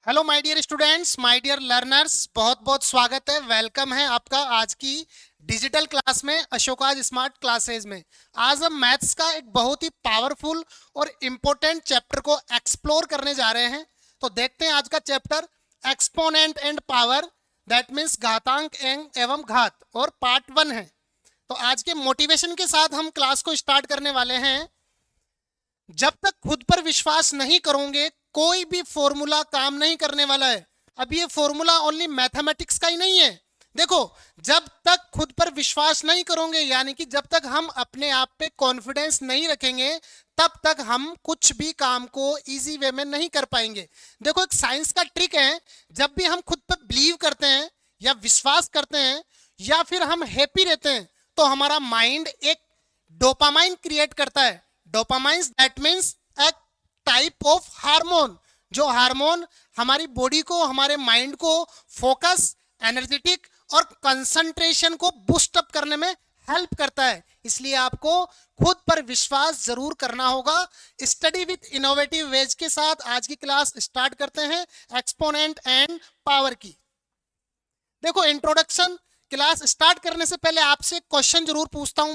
Hello my dear students, my dear learners, बहुत बहुत स्वागत है, वेलकम है आपका आज की डिजिटल क्लास में, अशोकाज स्मार्ट क्लासेज में। आज हम मैथ्स का एक बहुत ही पावरफुल और इम्पोर्टेंट चैप्टर को एक्सप्लोर करने जा रहे हैं। तो देखते हैं आज का chapter, exponent and power, that means घातांक एवं घात, और पार्ट 1 है। तो आज के मोटिवेशन के साथ हम क्लास को स्टार्ट करने वाले हैं। जब तक खुद पर विश्वास नहीं करोगे कोई भी फॉर्मूला काम नहीं करने वाला है। अब ये फॉर्मूला ओनली मैथमेटिक्स का ही नहीं है। देखो, जब तक खुद पर विश्वास नहीं करोगे, यानी कि जब तक हम अपने आप पे कॉन्फिडेंस नहीं रखेंगे, तब तक हम कुछ भी काम को इजी वे में नहीं कर पाएंगे। देखो, एक साइंस का ट्रिक है, जब भी हम खुद पर बिलीव करते हैं या विश्वास करते हैं या फिर हम हैप्पी रहते हैं, तो हमारा माइंड एक डोपामाइन क्रिएट करता है। Dopamine that means A type of hormone, जो हार्मोन हमारी बॉडी को, हमारे माइंड को फोकस, एनर्जेटिक और कंसंट्रेशन को बूस्ट अप करने में हेल्प करता है। इसलिए आपको खुद पर विश्वास जरूर करना होगा। स्टडी विद इनोवेटिव वेज के साथ आज की क्लास स्टार्ट करते हैं, एक्सपोनेंट एंड पावर की। देखो, इंट्रोडक्शन क्लास स्टार्ट करने से पहले आपसे क्वेश्चन जरूर पूछता हूं।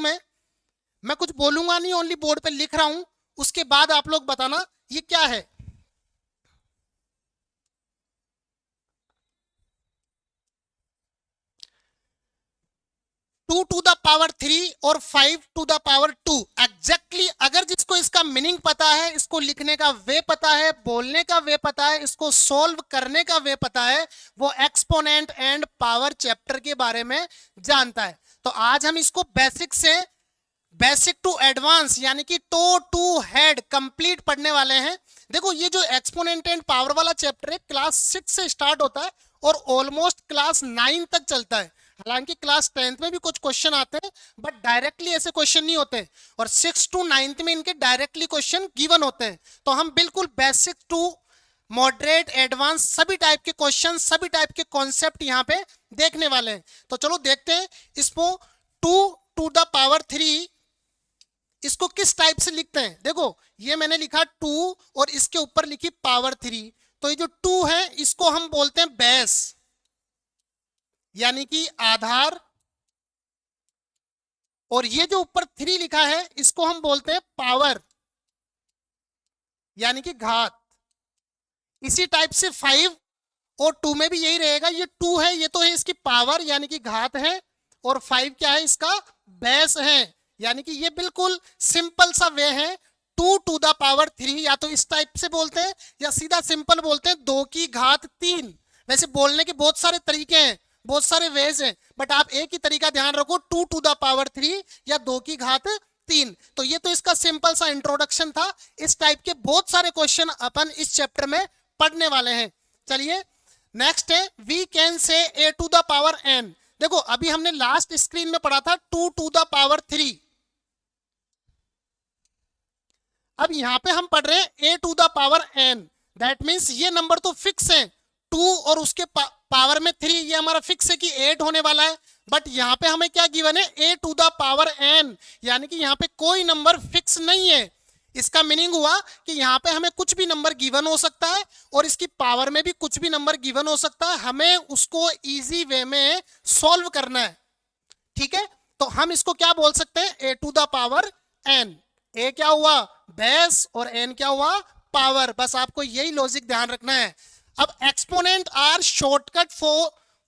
मैं कुछ बोलूंगा नहीं, ओनली बोर्ड पे लिख रहा हूं, उसके बाद आप लोग बताना ये क्या है। 2 to the power 3 और 5 to the power 2, एग्जैक्टली अगर जिसको इसका मीनिंग पता है, इसको लिखने का वे पता है, बोलने का वे पता है, इसको सोल्व करने का वे पता है, वो एक्सपोनेंट एंड पावर चैप्टर के बारे में जानता है। तो आज हम इसको बेसिक से बेसिक टू एडवांस, यानी कि टो टू हेड कंप्लीट पढ़ने वाले हैं। देखो, ये जो एक्सपोनेंट एंड पावर वाला चैप्टर है, क्लास 6 से स्टार्ट होता है और ऑलमोस्ट क्लास 9 तक चलता है। हालांकि क्लास 10th में भी कुछ क्वेश्चन आते हैं, बट डायरेक्टली ऐसे क्वेश्चन नहीं होते, और 6 to 9th में इनके डायरेक्टली क्वेश्चन गिवन होते हैं। तो हम बिल्कुल बेसिक टू मॉडरेट, एडवांस, सभी टाइप के क्वेश्चन, सभी टाइप के कॉन्सेप्ट यहाँ पे देखने वाले हैं। तो चलो देखते हैं इसको। 2 to the power 3 इसको किस टाइप से लिखते हैं। देखो, ये मैंने लिखा 2 और इसके ऊपर लिखी पावर 3। तो ये जो 2 है इसको हम बोलते हैं बेस, यानी कि आधार, और ये जो ऊपर 3 लिखा है इसको हम बोलते हैं पावर, यानी कि घात। इसी टाइप से 5 और 2 में भी यही रहेगा। ये 2 है, ये तो है इसकी पावर यानी कि घात है, और 5 क्या है, इसका बेस है। यानी कि ये बिल्कुल सिंपल सा वे है। 2 to the power 3 या तो इस टाइप से बोलते हैं या सीधा सिंपल बोलते हैं 2 की घात 3। वैसे बोलने के बहुत सारे तरीके हैं, बहुत सारे वेज हैं, बट आप एक ही तरीका ध्यान रखो, 2 to the power 3 या 2 की घात 3। तो ये तो इसका सिंपल सा इंट्रोडक्शन था। इस टाइप के बहुत सारे क्वेश्चन अपन इस चैप्टर में पढ़ने वाले हैं। चलिए नेक्स्ट है, we can say a to the power n। देखो, अभी हमने लास्ट स्क्रीन में पढ़ा था 2 to the power 3। अब यहां पे हम पढ़ रहे हैं a to the power n। That means ये नंबर तो फिक्स है, 2 और उसके पावर में 3, ये हमारा फिक्स है कि 8 होने वाला है। बट यहाँ पे हमें क्या गिवन है, a to the power n, यानी कि यहाँ पे कोई नंबर फिक्स नहीं है। इसका मीनिंग हुआ कि यहाँ पे हमें कुछ भी नंबर गिवन हो सकता है और इसकी पावर में भी कुछ भी नंबर गिवन हो सकता है। हमें उसको इजी वे में सॉल्व करना है, ठीक है। तो हम इसको क्या बोल सकते हैं, a to the power n। ए क्या हुआ, बेस, और एन क्या हुआ, पावर। बस आपको यही लॉजिक ध्यान रखना है। अब exponent are shortcut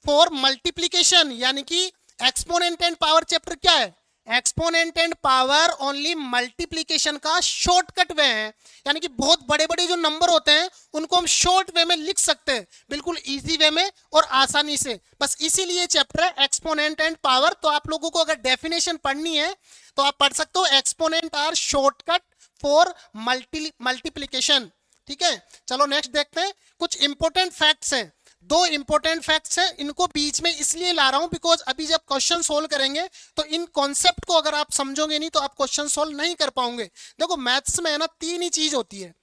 for multiplication, यानी कि एक्सपोनेंट एंड पावर चैप्टर क्या है, exponent and power only multiplication का शॉर्टकट वे है। यानी कि बहुत बड़े बड़े जो नंबर होते हैं उनको हम शॉर्ट वे में लिख सकते हैं, बिल्कुल इजी वे में और आसानी से। बस इसीलिए चैप्टर है एक्सपोनेंट एंड पावर। तो आप लोगों को अगर डेफिनेशन पढ़नी है तो आप पढ़ सकते हो, exponent are shortcut for multiplication, ठीक है। चलो नेक्स्ट देखते हैं, कुछ इंपॉर्टेंट फैक्ट्स हैं। 2 इंपॉर्टेंट फैक्ट्स हैं, इनको बीच में इसलिए ला रहा हूं बिकॉज अभी जब क्वेश्चन सोल्व करेंगे तो इन कॉन्सेप्ट को अगर आप समझोगे नहीं तो आप क्वेश्चन सोल्व नहीं कर पाओगे। देखो, मैथ्स में है ना 3 ही चीज होती है,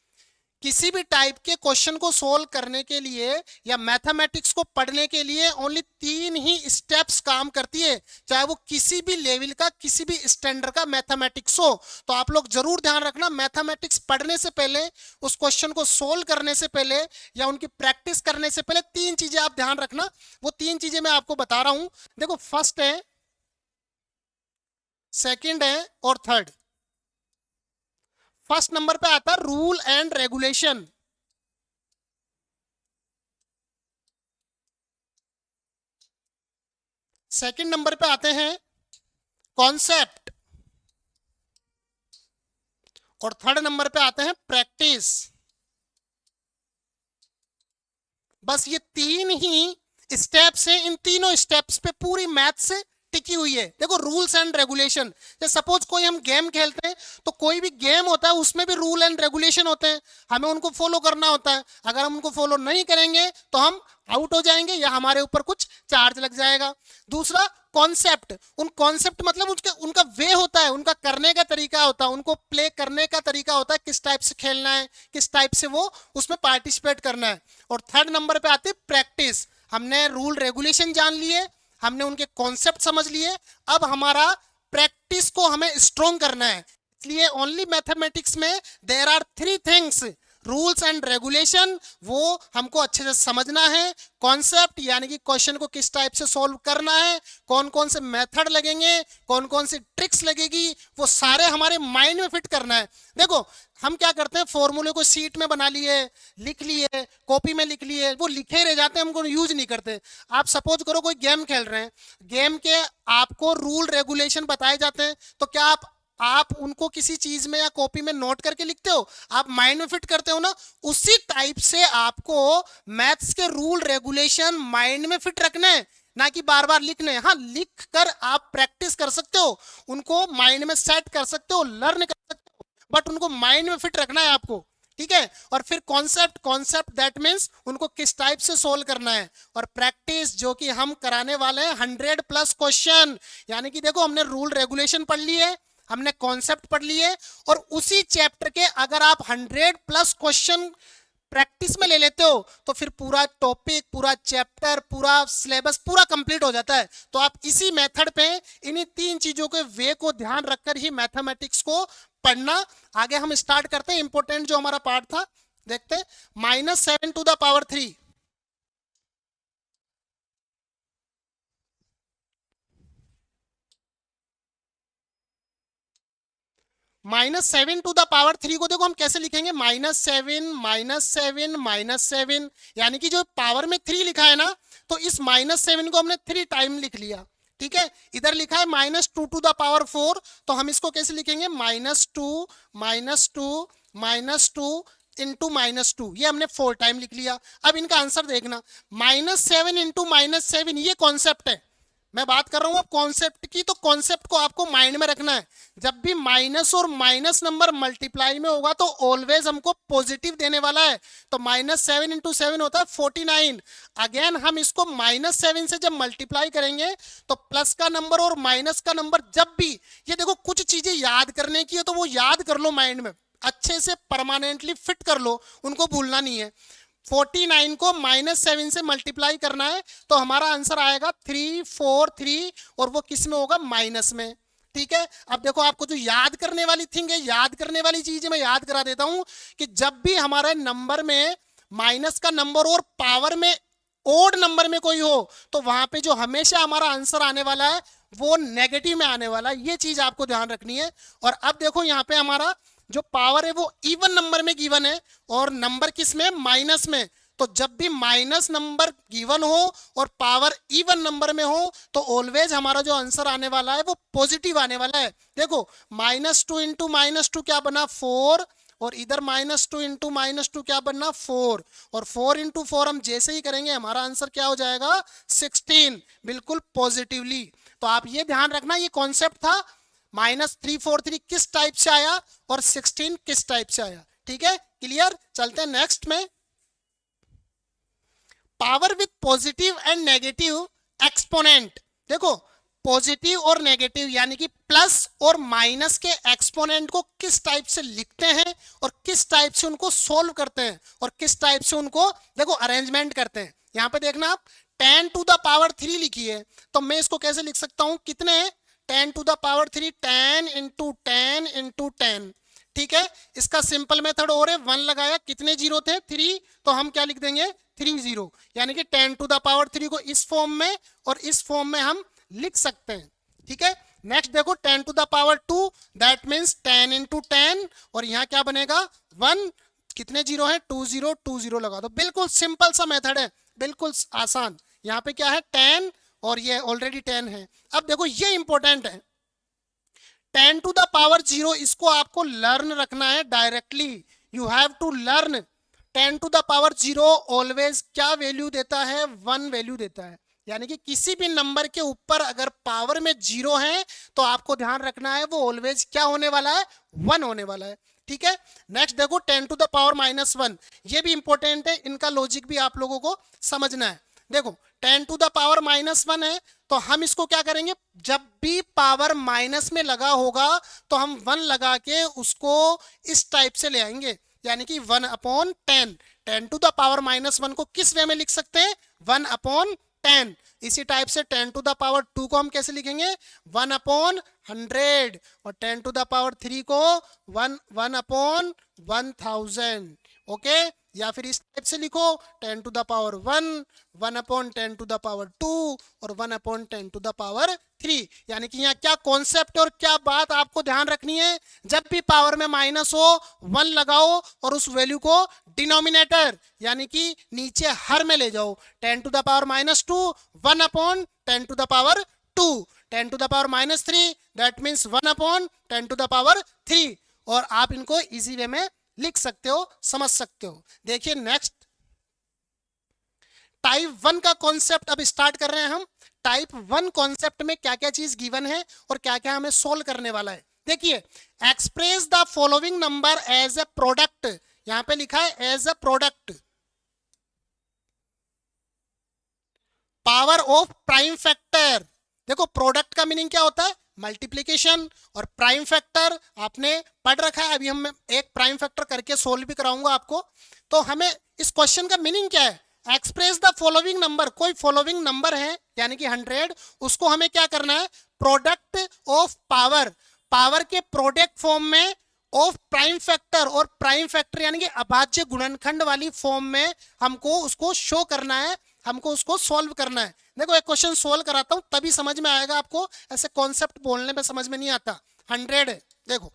किसी भी टाइप के क्वेश्चन को सोल्व करने के लिए या मैथमेटिक्स को पढ़ने के लिए ओनली 3 ही स्टेप्स काम करती है, चाहे वो किसी भी लेवल का किसी भी स्टैंडर्ड का मैथमेटिक्स हो। तो आप लोग जरूर ध्यान रखना, मैथमेटिक्स पढ़ने से पहले, उस क्वेश्चन को सोल्व करने से पहले या उनकी प्रैक्टिस करने से पहले 3 चीजें आप ध्यान रखना। वो 3 चीजें मैं आपको बता रहा हूं। देखो, फर्स्ट है, सेकंड है और थर्ड। फर्स्ट नंबर पे आता है rule and regulation. Second number पे आते हैं कॉन्सेप्ट, और थर्ड नंबर पे आते हैं प्रैक्टिस। बस ये 3 ही स्टेप्स हैं, इन तीनों स्टेप्स पे पूरी मैथ्स टिकी हुई है। देखो, रूल्स एंड रेगुलेशन, जैसे सपोज कोई हम गेम खेलते हैं तो कोई भी गेम होता है उसमें भी रूल एंड रेगुलेशन होते हैं, हमें उनको फॉलो करना होता है। अगर हम उनको फॉलो नहीं करेंगे तो हम आउट हो जाएंगे या हमारे ऊपर कुछ चार्ज लग जाएगा। दूसरा कॉन्सेप्ट, उन कॉन्सेप्ट मतलब उनका वे होता है, उनका करने का तरीका होता है, उनको प्ले करने का तरीका होता है, किस टाइप से खेलना है, किस टाइप से वो उसमें पार्टिसिपेट करना है। और थर्ड नंबर पे आती है प्रैक्टिस। हमने रूल रेगुलेशन जान लिए, हमने उनके कॉन्सेप्ट समझ लिए, अब हमारा प्रैक्टिस को हमें स्ट्रॉन्ग करना है। इसलिए ओनली मैथमेटिक्स में there are 3 things, rules and regulation, वो हमको अच्छे से समझना है। कॉन्सेप्ट यानी कि क्वेश्चन को किस टाइप से सॉल्व करना है, कौन कौन से मेथड लगेंगे, कौन कौन सी ट्रिक्स लगेगी, वो सारे हमारे माइंड में फिट करना है। देखो, हम क्या करते हैं, फॉर्मूले को शीट में बना लिए, लिख लिए, कॉपी में लिख लिए, वो लिखे रह जाते हैं, हमको यूज नहीं करते। आप सपोज करो कोई गेम खेल रहे हैं, गेम के आपको रूल रेगुलेशन बताए जाते हैं, तो क्या आप उनको किसी चीज में या कॉपी में नोट करके लिखते हो, आप माइंड में फिट करते हो ना? उसी टाइप से आपको मैथ्स के रूल रेगुलेशन माइंड में फिट रखना है, ना कि बार बार लिखने। हाँ, लिख कर आप प्रैक्टिस कर सकते हो, उनको माइंड में सेट कर सकते हो, लर्न कर सकते हो, बट उनको माइंड में फिट रखना है आपको, ठीक है? और फिर कॉन्सेप्ट दैट मीन्स उनको किस टाइप से सोल्व करना है। और प्रैक्टिस, जो कि हम कराने वाले हैं 100+ क्वेश्चन, यानी कि देखो, हमने रूल रेगुलेशन पढ़ लिए, हमने कॉन्सेप्ट पढ़ लिए, और उसी चैप्टर के अगर आप 100+ क्वेश्चन प्रैक्टिस में ले लेते हो तो फिर पूरा टॉपिक, पूरा चैप्टर, पूरा सिलेबस पूरा कंप्लीट हो जाता है। तो आप इसी मेथड पे, इन्हीं 3 चीजों के वे को ध्यान रखकर ही मैथमेटिक्स को पढ़ना। आगे हम स्टार्ट करते हैं, इंपॉर्टेंट जो हमारा पार्ट था देखते हैं। -7⁻³ -7⁻³ को देखो हम कैसे लिखेंगे, -7 यानी कि जो पावर में 3 लिखा है ना, तो इस -7 को हमने 3 टाइम लिख लिया, ठीक है? इधर लिखा है -2⁴, तो हम इसको कैसे लिखेंगे, -2 इंटू -2, ये हमने 4 टाइम लिख लिया। अब इनका आंसर देखना, -7 इंटू -7, ये कॉन्सेप्ट है, मैं बात कर रहा हूं अब कॉन्सेप्ट की। तो कॉन्सेप्ट को आपको माइंड में रखना है, जब भी माइनस और माइनस नंबर मल्टीप्लाई में होगा तो ऑलवेज हमको पॉजिटिव देने वाला है। तो -7 इंटू 7 होता है 49। अगेन हम इसको -7 से जब मल्टीप्लाई करेंगे तो प्लस का नंबर और माइनस का नंबर, जब भी, ये देखो, कुछ चीजें याद करने की है तो वो याद कर लो, माइंड में अच्छे से परमानेंटली फिट कर लो, उनको भूलना नहीं है। 49 को -7 से मल्टीप्लाई करना है तो हमारा आंसर आएगा 343, और वो किस में होगा, माइनस में, ठीक है? अब देखो, आपको जो याद करने वाली थिंग है, याद करने वाली चीज है, मैं याद करा देता हूं कि जब भी हमारे नंबर में माइनस का नंबर और पावर में ओड नंबर में कोई हो तो वहां पे जो हमेशा हमारा आंसर आने वाला है वो नेगेटिव में आने वाला है, ये चीज आपको ध्यान रखनी है। और अब देखो, यहाँ पे हमारा जो पावर है वो इवन नंबर में गिवन है और नंबर किस में, माइनस में। तो जब भी माइनस नंबर गिवन हो और पावर इवन नंबर में हो तो ऑलवेज हमारा जो आंसर आने वाला है वो पॉजिटिव आने वाला है। देखो, -2 इंटू -2 क्या बना, 4, और इधर -2 इंटू -2 क्या बनना, 4, और 4 इंटू 4 हम जैसे ही करेंगे हमारा आंसर क्या हो जाएगा, 16, बिल्कुल पॉजिटिवली। तो आप ये ध्यान रखना, ये कॉन्सेप्ट था, -343 किस टाइप से आया और 16 किस टाइप से आया, ठीक है? क्लियर? चलते हैं नेक्स्ट में, power with positive and negative exponent. देखो, पॉजिटिव और नेगेटिव यानी कि प्लस और माइनस के एक्सपोनेंट को किस टाइप से लिखते हैं और किस टाइप से उनको सोल्व करते हैं और किस टाइप से उनको देखो अरेंजमेंट करते हैं। यहां पे देखना आप 10 टू द पावर 3 लिखी है, तो मैं इसको कैसे लिख सकता हूं, कितने 10 to the power 3, 10 into 10 into 10। ठीक है, इसका सिंपल मेथड और है, 1 लगाया, कितने जीरो थे 3, तो हम क्या लिख देंगे 3 जीरो, यानी कि 10 टू द पावर 3 को इस फॉर्म में और इस फॉर्म में हम लिख सकते हैं। ठीक है, नेक्स्ट देखो 10 to the power 2, that means 10 into 10, और यहाँ क्या बनेगा 1, कितने जीरो है 2 जीरो, 2 जीरो लगा दो। बिल्कुल सिंपल सा मेथड है, बिल्कुल आसान। यहाँ पे क्या है 10 और ये ऑलरेडी 10 है। अब देखो ये इंपॉर्टेंट है, 10 टू द पावर 0, इसको आपको लर्न रखना है directly, you have to learn. 10 to the power 0 always क्या वैल्यू देता है, 1 वैल्यू देता है, यानी कि किसी भी नंबर के ऊपर अगर पावर में 0 है तो आपको ध्यान रखना है वो ऑलवेज क्या होने वाला है, 1 होने वाला है। ठीक है, नेक्स्ट देखो 10 टू द पावर -1, ये भी इंपॉर्टेंट है, इनका लॉजिक भी आप लोगों को समझना है। देखो 10 टू द पावर -1 है, तो हम इसको क्या करेंगे, जब भी पावर माइनस में लगा होगा तो हम 1 लगा के उसको इस टाइप से ले आएंगे, यानी कि 1/10। 10 टू द पावर -1 को किस वे में लिख सकते हैं, 1/10। इसी टाइप से 10 टू द पावर 2 को हम कैसे लिखेंगे, 1/100, और 10 टू द पावर 3 को 1/1000। ओके, या फिर इस टाइप से लिखो 10 to the power 1, 1/10 to the power 2 और 1/10 टू द पावर 3। यानी कि यहाँ क्या कॉन्सेप्ट और क्या बात आपको ध्यान रखनी है, जब भी पावर में माइनस हो 1 लगाओ और उस वैल्यू को डिनोमिनेटर यानी कि नीचे हर में ले जाओ। 10 to the power -2, 1/10 to the power 2, 10 to the power -3, that means 1/10 to the power 3, और आप इनको इजी वे में लिख सकते हो, समझ सकते हो। देखिए नेक्स्ट टाइप 1 का कॉन्सेप्ट अब स्टार्ट कर रहे हैं हम। टाइप 1 कॉन्सेप्ट में क्या क्या चीज गिवन है और क्या क्या हमें सोल्व करने वाला है। देखिए, express the following number as a product, यहां पे लिखा है as a product power of prime factor. देखो प्रोडक्ट का मीनिंग क्या होता है, मल्टीप्लीकेशन, और प्राइम फैक्टर आपने पढ़ रखा है, अभी हम एक प्राइम फैक्टर करके सोल्व भी कराऊंगा आपको। तो हमें इस क्वेश्चन का मीनिंग क्या है, एक्सप्रेस द फॉलोइंग नंबर, कोई फॉलोइंग नंबर है यानी कि 100, उसको हमें क्या करना है, प्रोडक्ट ऑफ पावर, पावर के प्रोडक्ट फॉर्म में ऑफ प्राइम फैक्टर, और प्राइम फैक्टर यानी कि अभाज्य गुणनखंड वाली फॉर्म में हमको उसको शो करना है, हमको उसको सॉल्व करना है। देखो एक क्वेश्चन सोल्व कराता हूं तभी समझ में आएगा आपको, ऐसे कॉन्सेप्ट बोलने में समझ में नहीं आता। 100 है, देखो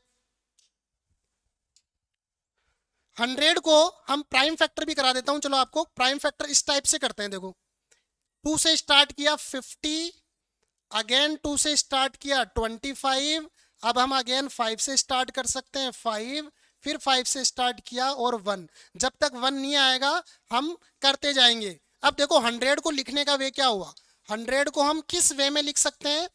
100 को हम प्राइम फैक्टर भी करा देता हूं, चलो आपको प्राइम फैक्टर इस टाइप से करते हैं। देखो 2 से स्टार्ट किया 50, अगेन 2 से स्टार्ट किया 25, अब हम अगेन 5 से स्टार्ट कर सकते हैं 5, फिर 5 से स्टार्ट किया और 1, जब तक 1 नहीं आएगा हम करते जाएंगे। अब देखो 100 को लिखने का वे क्या हुआ, 100 को हम किस वे में लिख सकते हैं,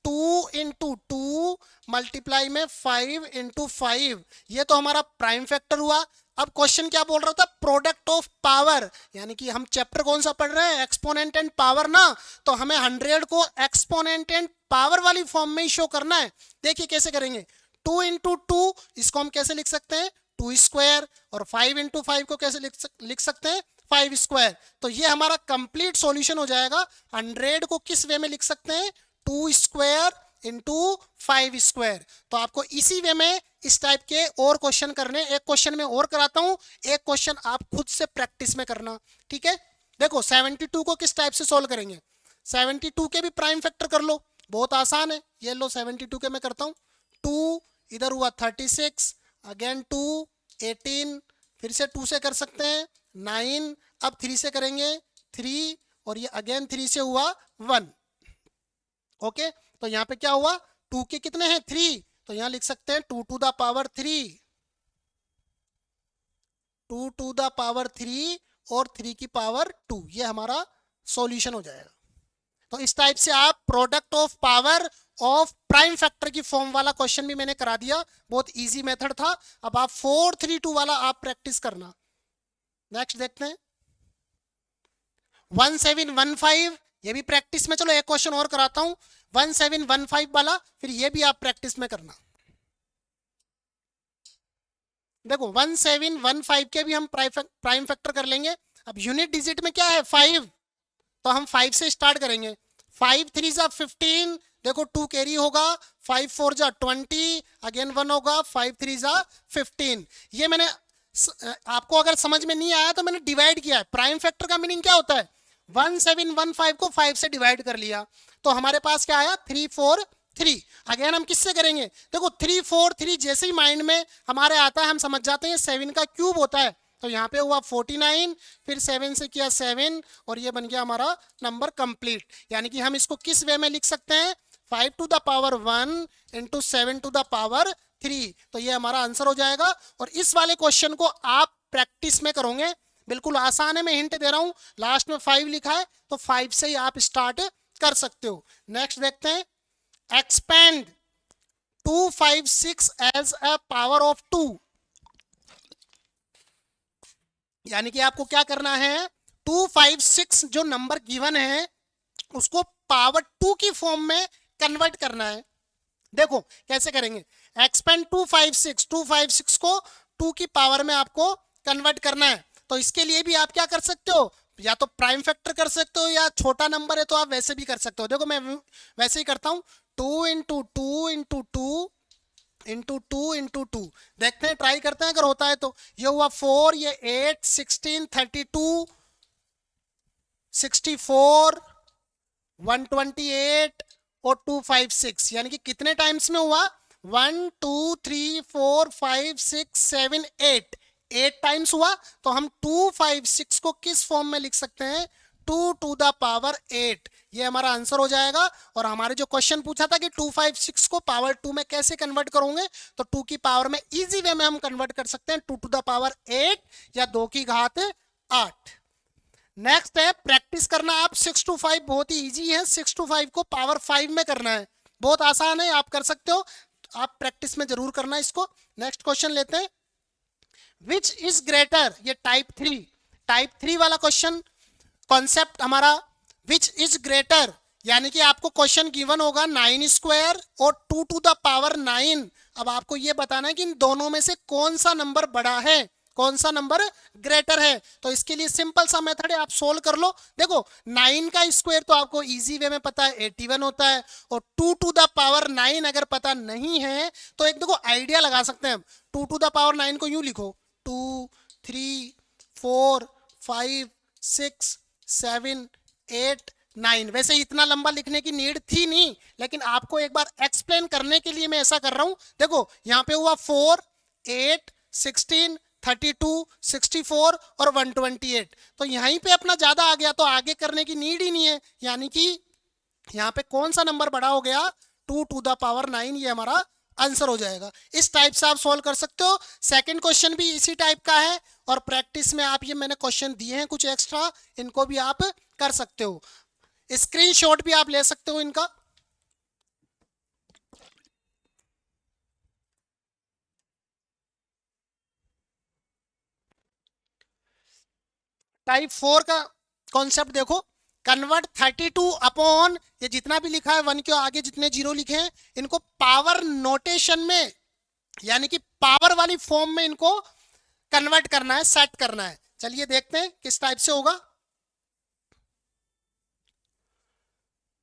2 इंटू 2 मल्टीप्लाई में 5 इंटू 5, ये तो हमारा प्राइम फैक्टर हुआ। अब क्वेश्चन क्या बोल रहा था, प्रोडक्ट ऑफ पावर, यानी कि हम चैप्टर कौन सा पढ़ रहे हैं, एक्सपोनेंट एंड पावर ना, तो हमें 100 को एक्सपोनेंट एंड पावर वाली फॉर्म में ही शो करना है। देखिए कैसे करेंगे, 2 इंटू 2 इसको हम कैसे लिख सकते हैं, 2 स्क्वायर, और 5 इंटू 5 को कैसे लिख सकते हैं, 5 स्क्वायर। तो ये हमारा कंप्लीट सॉल्यूशन हो जाएगा। 100 को किस वे में लिख सकते हैं, 2 स्क्वायर इंटू 5 स्क्वायर। तो आपको इसी वे में इस टाइप के और क्वेश्चन करने, एक क्वेश्चन में और कराता हूं, एक क्वेश्चन आप खुद से प्रैक्टिस में करना। ठीक है, देखो 72 को किस टाइप से सोल्व करेंगे, 72 के भी प्राइम फैक्टर कर लो, बहुत आसान है। ये लो 72 के मैं करता हूं, 2 इधर हुआ 36, अगेन 2 18, फिर से 2 से कर सकते हैं 9, अब 3 से करेंगे 3, और ये अगेन 3 से हुआ 1। ओके, तो यहाँ पे क्या हुआ, 2 के कितने हैं 3, तो यहाँ लिख सकते हैं 2 to the power 3, 2 to the power 3 और 3 की पावर 2, ये हमारा सॉल्यूशन हो जाएगा। तो इस टाइप से आप product of power of prime factor की फॉर्म वाला क्वेश्चन भी मैंने करा दिया, बहुत इजी मेथड था। अब आप 432 वाला आप प्रैक्टिस करना। नेक्स्ट देखते हैं 1715, ये भी प्रैक्टिस में, चलो एक क्वेश्चन और कराता हूं। 1715 वाला, फिर ये भी आप प्रैक्टिस में करना। देखो 1715 के भी हम प्राइम फैक्टर कर लेंगे। अब यूनिट डिजिट में क्या है 5, तो हम 5 से स्टार्ट करेंगे। 5 3 जा 15, देखो 2 कैरी होगा, 5 4 जा 20, अगेन 1 होगा, 5 3 जा 15। ये मैंने आपको अगर समझ में नहीं आया तो मैंने डिवाइड किया है। प्राइम फैक्टर का मीनिंग क्या होता है, 1715 को 5 से डिवाइड कर लिया, तो हमारे पास क्या आया 343। अगेन हम किससे करेंगे, देखो 343 जैसे ही माइंड में हमारे आता है हम समझ जाते हैं 7 का क्यूब होता है, तो यहाँ पे हुआ 49, फिर 7 से किया 7, और ये बन गया हमारा नंबर कंप्लीट। यानी कि हम इसको किस वे में लिख सकते हैं, 5 to the power 1 into 7 to the power 3, तो ये हमारा आंसर हो जाएगा। और इस वाले क्वेश्चन को आप प्रैक्टिस में करोगे, बिल्कुल आसान है, मैं हिंट दे रहा हूं, लास्ट में 5 लिखा है तो 5 से ही आप स्टार्ट कर सकते हो। नेक्स्ट देखते हैं, expand 256 as a power of 2, यानी कि आपको क्या करना है, 256 जो नंबर गिवन है उसको पावर 2 की फॉर्म में कन्वर्ट करना है। देखो कैसे करेंगे, एक्सपेंड 256 को 2 की पावर में आपको कन्वर्ट करना है। तो इसके लिए भी आप क्या कर सकते हो, या तो प्राइम फैक्टर कर सकते हो, या छोटा नंबर है तो आप वैसे भी कर सकते हो। देखो मैं वैसे ही करता हूं, 2 into two into two into two into two, देखते हैं, ट्राई करते हैं अगर होता है तो। ये हुआ 4, ये 8, 16, 32, 64, 128 और 256, यानी कि कितने टाइम्स में हुआ, 1 2 3 4 5 6 7 8, 8 टाइम्स हुआ। तो हम 256 को किस फॉर्म में लिख सकते हैं, 2 टू द पावर 8, ये हमारा आंसर हो जाएगा। और हमारे जो क्वेश्चन पूछा था कि 256 को पावर 2 में कैसे कन्वर्ट करोगे, तो 2 की पावर में इजी वे में हम कन्वर्ट कर सकते हैं, 2 टू द पावर 8 या 2 की घात 8। नेक्स्ट है प्रैक्टिस करना आप 6 टू 5, बहुत ही इजी है, 6 टू 5 को पावर 5 में करना है, बहुत आसान है, आप कर सकते हो, आप प्रैक्टिस में जरूर करना इसको। नेक्स्ट क्वेश्चन लेते हैं, विच इज ग्रेटर, ये टाइप 3 वाला क्वेश्चन कॉन्सेप्ट हमारा, विच इज ग्रेटर, यानी कि आपको क्वेश्चन गिवन होगा 9 स्क्वायर और 2 टू द पावर 9। अब आपको ये बताना है कि इन दोनों में से कौन सा नंबर बड़ा है, कौन सा नंबर ग्रेटर है। तो इसके लिए सिंपल सा मेथड है, आप सोल्व कर लो। देखो 9 का स्क्वायर तो आपको इजी वे में पता है 81 होता है, और 2 टू द पावर 9 अगर पता नहीं है तो एक देखो आइडिया लगा सकते हैं हम, 2 टू द पावर 9 को यूं लिखो, 2 3 4 5 6 7 8 9। वैसे इतना लंबा लिखने की नीड थी नहीं, लेकिन आपको एक बार एक्सप्लेन करने के लिए मैं ऐसा कर रहा हूं। देखो यहाँ पे हुआ 4 8 16 32 64 और 128, तो यहीं पे अपना ज्यादा आ गया, तो आगे करने की नीड ही नहीं है। यानी कि यहाँ पे कौन सा नंबर बड़ा हो गया, 2 टू द पावर 9, ये हमारा आंसर हो जाएगा। इस टाइप से आप सॉल्व कर सकते हो। सेकंड क्वेश्चन भी इसी टाइप का है, और प्रैक्टिस में आप, ये मैंने क्वेश्चन दिए हैं कुछ एक्स्ट्रा, इनको भी आप कर सकते हो, स्क्रीनशॉट भी आप ले सकते हो इनका। टाइप 4 का कॉन्सेप्ट देखो, कन्वर्ट 32 अपॉन, ये जितना भी लिखा है 1 के आगे जितने जीरो लिखे हैं इनको पावर नोटेशन में, यानी कि पावर वाली फॉर्म में इनको कन्वर्ट करना है, सेट करना है। चलिए देखते हैं किस टाइप से होगा।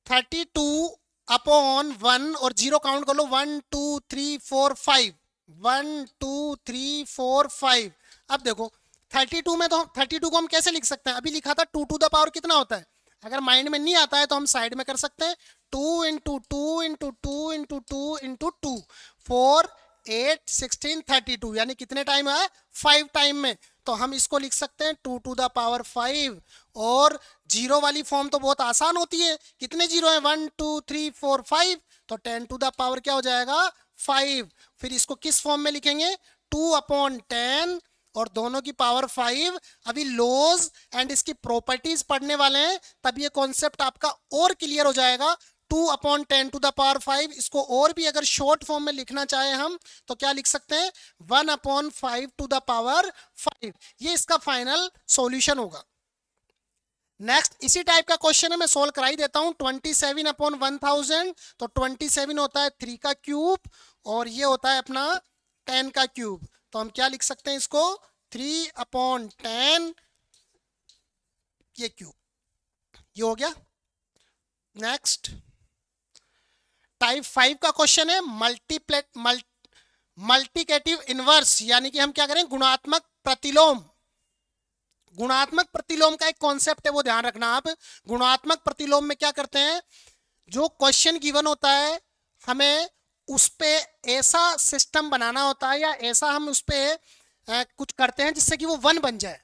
32 अपॉन 1 और जीरो काउंट कर लो, 1 2 3 4 5, 1 2 3 4 5। अब देखो 32 में, तो 32 को हम कैसे लिख सकते हैं, अभी लिखा था 2 टू द पावर कितना होता है, अगर माइंड में नहीं आता है तो हम साइड में कर सकते हैं, 2 into two into two into two into two, 4 8 16 32, यानी कितने टाइम है, 5 टाइम में। तो हम इसको लिख सकते हैं 2 टू द पावर 5, और जीरो वाली फॉर्म तो बहुत आसान होती है, कितने जीरो है, 1 2 3 4 5, तो 10 टू द पावर क्या हो जाएगा 5। फिर इसको किस फॉर्म में लिखेंगे, 2 अपॉन 10 और दोनों की पावर 5। अभी लॉज एंड इसकी प्रॉपर्टीज पढ़ने वाले हैं, तब ये कॉन्सेप्ट आपका और क्लियर हो जाएगा। 2 अपॉन 10 टू द पावर 5, इसको और भी अगर शॉर्ट फॉर्म में लिखना चाहे हम तो क्या लिख सकते हैं, 1 अपॉन 5 टू द पावर 5, ये इसका फाइनल सॉल्यूशन होगा। नेक्स्ट इसी टाइप का क्वेश्चन है, मैं सोल्व करा ही देता हूं। 27/1000, तो 27 होता है 3 का क्यूब और ये होता है अपना 10 का क्यूब। तो हम क्या लिख सकते हैं इसको, 3/10 ये क्यूब, ये हो गया। नेक्स्ट टाइप 5 का क्वेश्चन है मल्टीप्लिकेटिव इनवर्स, यानी कि हम क्या करें, गुणात्मक प्रतिलोम। गुणात्मक प्रतिलोम का एक कॉन्सेप्ट है, वो ध्यान रखना आप। गुणात्मक प्रतिलोम में क्या करते हैं, जो क्वेश्चन गिवन होता है हमें उस पे ऐसा सिस्टम बनाना होता है या ऐसा हम उस पे कुछ करते हैं जिससे कि वो 1 बन जाए।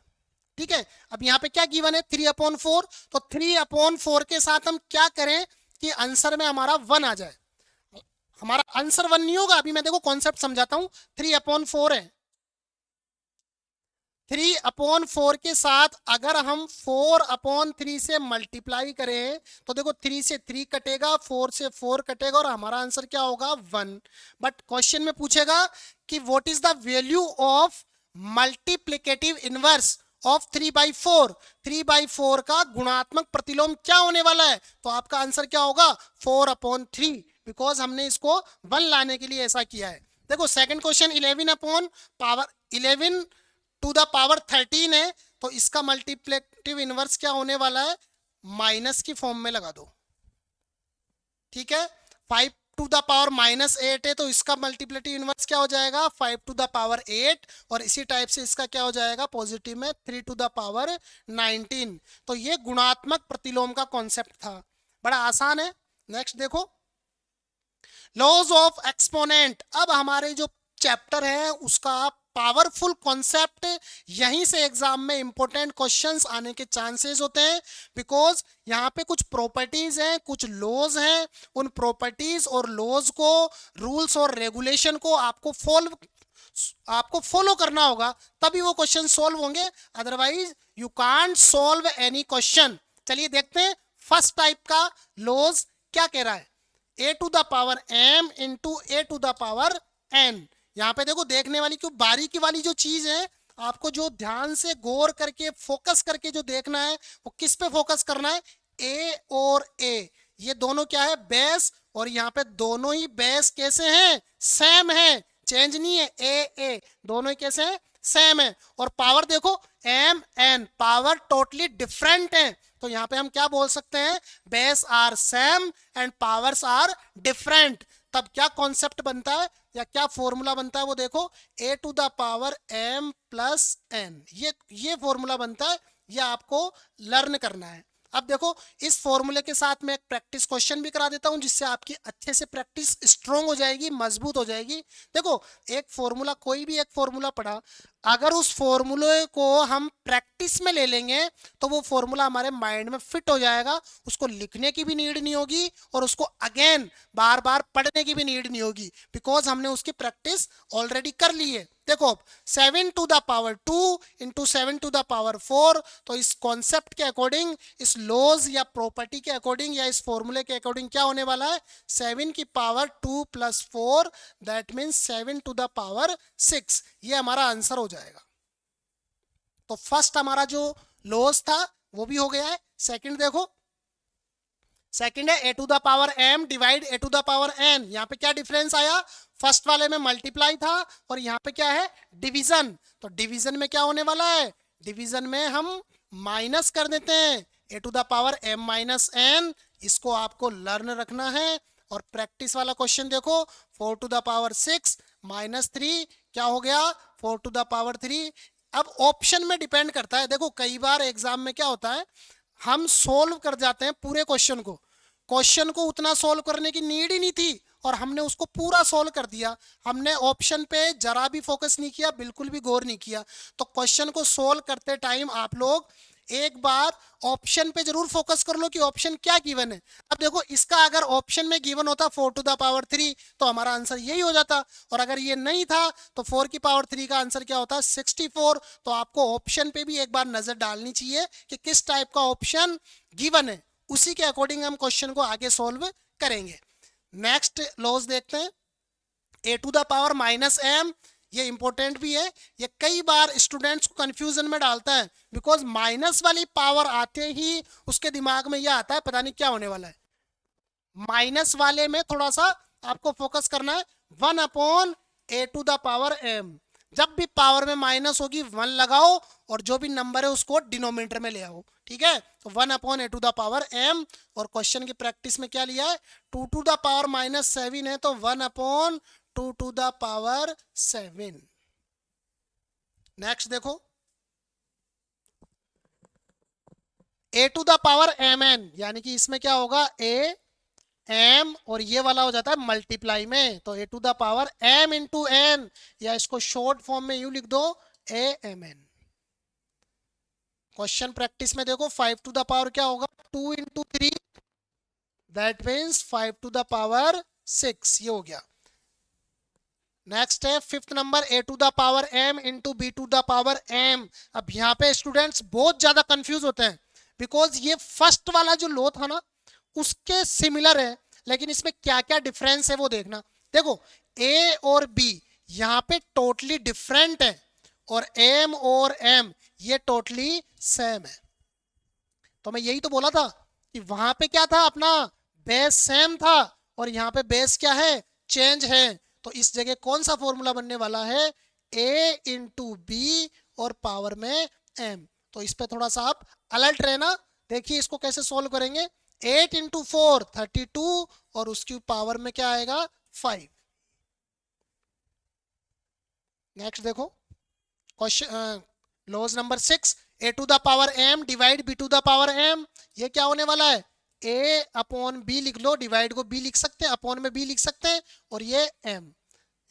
ठीक है, अब यहाँ पे क्या गिवन है, 3/4, तो 3/4 के साथ हम क्या करें कि आंसर में हमारा 1 आ जाए। हमारा आंसर 1 नहीं होगा, अभी मैं देखो कॉन्सेप्ट समझाता हूं। 3/4 है, 3/4 के साथ अगर हम 4/3 से मल्टीप्लाई करें तो देखो 3 से 3 कटेगा, 4 से 4 कटेगा और हमारा आंसर क्या होगा, 1। बट क्वेश्चन में पूछेगा कि what is the value of multiplicative inverse of 3/4। 3/4 का गुणात्मक प्रतिलोम क्या होने वाला है, तो आपका आंसर क्या होगा, 4/3, बिकॉज हमने इसको 1 लाने के लिए ऐसा किया है। देखो second question 11 to the power 13 है, तो इसका मल्टीप्लिकेटिव इनवर्स क्या होने वाला है, माइनस की फॉर्म में लगा दो। ठीक है, 5 टू द पावर -8 है, तो इसका मल्टीप्लिकेटिव इनवर्स क्या हो जाएगा, 5 टू द पावर 8, और इसी टाइप से इसका क्या हो जाएगा पॉजिटिव में 3 टू द पावर 19। तो ये गुणात्मक प्रतिलोम का कॉन्सेप्ट था, बड़ा आसान है। नेक्स्ट देखो लॉज ऑफ एक्सपोनेंट। अब हमारे जो चैप्टर है उसका पावरफुल कॉन्सेप्ट, यहीं से एग्जाम में इंपॉर्टेंट क्वेश्चंस आने के चांसेस होते हैं, बिकॉज यहाँ पे कुछ प्रॉपर्टीज हैं, कुछ लॉज हैं। उन प्रॉपर्टीज और लॉज को, रूल्स और रेगुलेशन को आपको फॉलो करना होगा, तभी वो क्वेश्चन सॉल्व होंगे, otherwise you can't solve any question. चलिए देखते हैं फर्स्ट टाइप का लॉज क्या कह रहा है, a to the power m into a to the power n। यहाँ पे देखो देखने वाली क्यों बारीकी वाली जो चीज है, आपको जो ध्यान से गौर करके फोकस करके जो देखना है वो किस पे फोकस करना है, a और a, ये दोनों क्या है, बेस, और यहाँ पे दोनों ही बेस कैसे हैं, सेम है, चेंज नहीं है, a दोनों ही कैसे हैं, सेम है। और पावर देखो m n, power totally different है, तो यहाँ पे हम क्या बोल सकते हैं, base are same and powers are different. तब क्या कॉन्सेप्ट बनता है या क्या फॉर्मूला बनता है, वो देखो a to the power m plus n, ये फॉर्मूला बनता है, ये आपको लर्न करना है। अब देखो इस फॉर्मूले के साथ मैं एक प्रैक्टिस क्वेश्चन भी करा देता हूं, जिससे आपकी अच्छे से प्रैक्टिस स्ट्रोंग हो जाएगी, मजबूत हो जाएगी। देखो एक फॉर्मूला, कोई भी एक फॉर्मूला पढ़ा, अगर उस फॉर्मूले को हम प्रैक्टिस में ले लेंगे तो वो फॉर्मूला हमारे माइंड में फिट हो जाएगा, उसको लिखने की भी नीड नहीं होगी और उसको अगेन बार बार पढ़ने की भी नीड नहीं होगी, बिकॉज हमने उसकी प्रैक्टिस ऑलरेडी कर ली है। देखो 7 to the power 2 into 7 to the power 4, तो इस कॉन्सेप्ट के अकॉर्डिंग, इस लॉज या प्रॉपर्टी के अकॉर्डिंग या इस फॉर्मूले के अकॉर्डिंग क्या होने वाला है, 7 की power 2 plus 4, that means 7 to the power 6, ये हमारा आंसर हो जाएगा। तो फर्स्ट हमारा जो लॉज था वो भी हो गया है। सेकंड देखो, सेकंड है a to the power m divide a to the power n। यहाँ पे क्या डिफरेंस आया, फर्स्ट वाले में मल्टीप्लाई था और यहाँ पे क्या है, डिवीजन। तो डिवीजन में क्या होने वाला है, डिवीजन में हम माइनस कर देते हैं a to the power m minus n, इसको आपको लर्न रखना है। और प्रैक्टिस वाला क्वेश्चन देखो, 4 टू द पावर 6 माइनस 3 क्या हो गया, 4 टू द पावर 3। अब ऑप्शन में डिपेंड करता है, देखो कई बार एग्जाम में क्या होता है, हम सोल्व कर जाते हैं पूरे क्वेश्चन को, क्वेश्चन को उतना सोल्व करने की नीड ही नहीं थी और हमने उसको पूरा सोल्व कर दिया, हमने ऑप्शन पे जरा भी फोकस नहीं किया, बिल्कुल भी गौर नहीं किया। तो क्वेश्चन को सोल्व करते टाइम आप लोग एक बार ऑप्शन पे जरूर फोकस कर लो कि ऑप्शन क्या गिवन है। अब देखो इसका अगर ऑप्शन में गिवन होता 4 टू द पावर 3 तो हमारा आंसर यही हो जाता, और अगर ये नहीं था तो 4 की पावर 3 का आंसर क्या होता, 64। तो आपको ऑप्शन पे भी एक बार नजर डालनी चाहिए कि किस टाइप का ऑप्शन गिवन है, उसी के अकॉर्डिंग हम क्वेश्चन को आगे सोल्व करेंगे। नेक्स्ट लॉज देखते हैं, a to the power minus m, ये इंपॉर्टेंट भी है, ये कई बार स्टूडेंट्स को कंफ्यूजन में डालता है, बिकॉज माइनस वाली पावर आते ही उसके दिमाग में ये आता है पता नहीं क्या होने वाला है। माइनस वाले में थोड़ा सा आपको फोकस करना है। 1/a⁴m, जब भी पावर में माइनस होगी 1 लगाओ और जो भी नंबर है उसको डिनोमिनेटर में ले आओ, ठीक है। तो 1/a⁴m, और क्वेश्चन की प्रैक्टिस में क्या लिया है, 2⁻⁻7 है तो 1/2⁻7। नेक्स्ट देखो, a⁴mn, यानी कि इसमें क्या होगा, a m और ये वाला हो जाता है मल्टीप्लाई में, तो a⁴m इंटू n, या इसको शॉर्ट फॉर्म में यूं लिख दो amn। क्वेश्चन प्रैक्टिस में देखो, 5 क्या होगा, 2 इंटू 3, दैट मीन्स 5⁶, ये हो गया। नेक्स्ट है 5th number, a⁴m into b⁴m। अब यहाँ पे स्टूडेंट्स बहुत ज्यादा कंफ्यूज होते हैं, बिकॉज ये फर्स्ट वाला जो लो था ना उसके सिमिलर है, लेकिन इसमें क्या क्या डिफरेंस है वो देखना। देखो a और b यहाँ पे टोटली डिफरेंट है, और m और m ये टोटली सेम है। तो मैं यही तो बोला था कि वहां पे क्या था, अपना बेस सेम था, और यहाँ पे बेस क्या है, चेंज है। तो इस जगह कौन सा फॉर्मूला बनने वाला है, a इंटू बी और पावर में m। तो इस पे थोड़ा सा आप अलर्ट रहना। देखिए इसको कैसे सोल्व करेंगे, 8 इंटू 4 32, और उसकी पावर में क्या आएगा, 5। नेक्स्ट देखो question, laws number 6, a⁴m divide b⁴m, ये क्या होने वाला है, a/b लिख लो, डिवाइड को b लिख सकते हैं, अपॉन में b लिख सकते हैं, और ये m।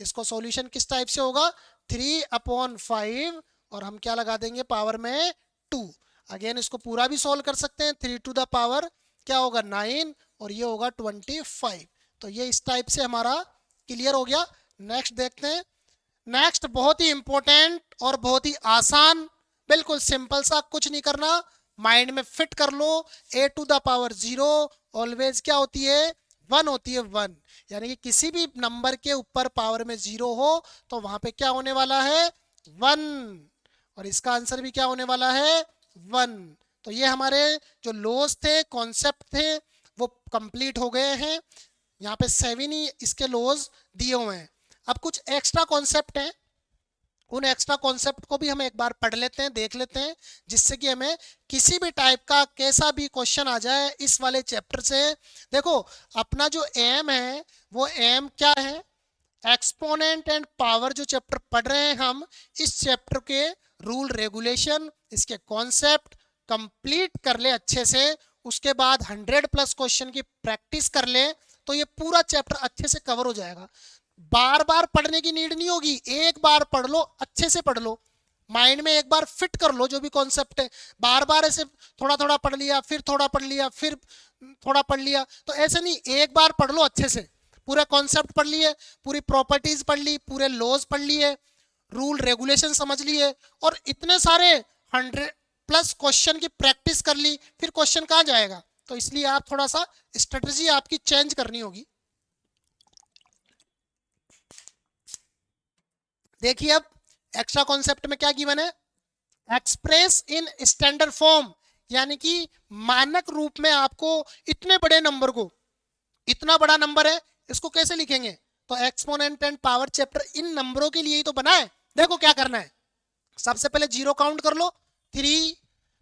इसको सॉल्यूशन किस टाइप से होगा, 3/5, और हम क्या लगा देंगे, पावर में 2। अगेन इसको पूरा भी सॉल्व कर सकते हैं, 3 क्या होगा, 9, और ये होगा 25। तो ये इस टाइप से हमारा क्लियर हो गया। नेक्स्ट देखते हैं। नेक्स्ट बहुत ही इंपॉर्टेंट और बहुत ही आसान, बिल्कुल सिंपल सा, कुछ नहीं करना, माइंड में फिट कर लो। a⁴0 ऑलवेज क्या होती है, 1 होती है, 1। यानी कि किसी भी नंबर के ऊपर पावर में 0 हो तो वहां पे क्या होने वाला है, 1, और इसका आंसर भी क्या होने वाला है, 1। तो ये हमारे जो लॉज थे, कॉन्सेप्ट थे, वो कंप्लीट हो गए हैं। यहाँ पे 7 ही इसके लॉज दिए हुए हैं। अब कुछ एक्स्ट्रा कॉन्सेप्ट हैं, उन एक्स्ट्रा कॉन्सेप्ट को भी हम एक बार पढ़ लेते हैं, देख लेते हैं, जिससे कि हमें किसी भी टाइप का कैसा भी क्वेश्चन आ जाए इस वाले चैप्टर से। देखो अपना जो एम है वो एम क्या है, एक्सपोनेंट एंड पावर जो चैप्टर पढ़ रहे हैं हम, इस चैप्टर के रूल रेगुलेशन, इसके कॉन्सेप्ट कंप्लीट कर ले अच्छे से, उसके बाद 100+ क्वेश्चन की प्रैक्टिस कर ले, तो ये पूरा चैप्टर अच्छे से कवर हो जाएगा। बार बार पढ़ने की नीड नहीं होगी, एक बार पढ़ लो, अच्छे से पढ़ लो, माइंड में एक बार फिट कर लो जो भी कॉन्सेप्ट है। बार बार ऐसे थोड़ा थोड़ा पढ़ लिया, फिर थोड़ा पढ़ लिया, फिर थोड़ा पढ़ लिया, तो ऐसे नहीं, एक बार पढ़ लो अच्छे से, पूरा कॉन्सेप्ट पढ़ लिए, पूरी प्रॉपर्टीज पढ़ ली, पूरे लॉज पढ़ लिए, रूल रेगुलेशन समझ लिए, और इतने सारे 100+ क्वेश्चन की प्रैक्टिस कर ली, फिर क्वेश्चन कहाँ जाएगा। तो इसलिए आप थोड़ा सा स्ट्रेटजी आपकी चेंज करनी होगी। देखिए अब एक्स्ट्रा कॉन्सेप्ट में क्या गिवन है, एक्सप्रेस इन स्टैंडर्ड फॉर्म, यानी कि मानक रूप में आपको इतने बड़े नंबर को, इतना बड़ा नंबर है, इसको कैसे लिखेंगे। तो exponent and power chapter in नंबरों के लिए ही तो बना है। देखो क्या करना है, सबसे पहले 0 काउंट कर लो, 3,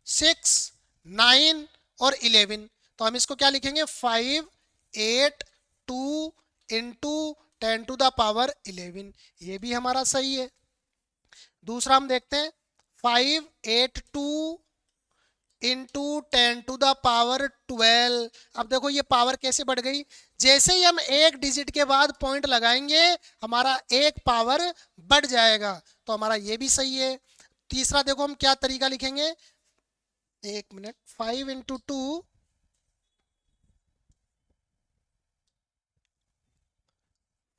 6, 9 और 11। तो हम इसको क्या लिखेंगे, 5, 8, 2 इंटू 10⁻11, ये भी हमारा सही है। दूसरा हम देखते हैं, 5, 8, 2 इंटू 10⁻12। अब देखो ये पावर कैसे बढ़ गई, जैसे ही हम एक डिजिट के बाद पॉइंट लगाएंगे हमारा एक पावर बढ़ जाएगा, तो हमारा ये भी सही है। तीसरा देखो हम क्या तरीका लिखेंगे, 1 मिनट, 5 इंटू 2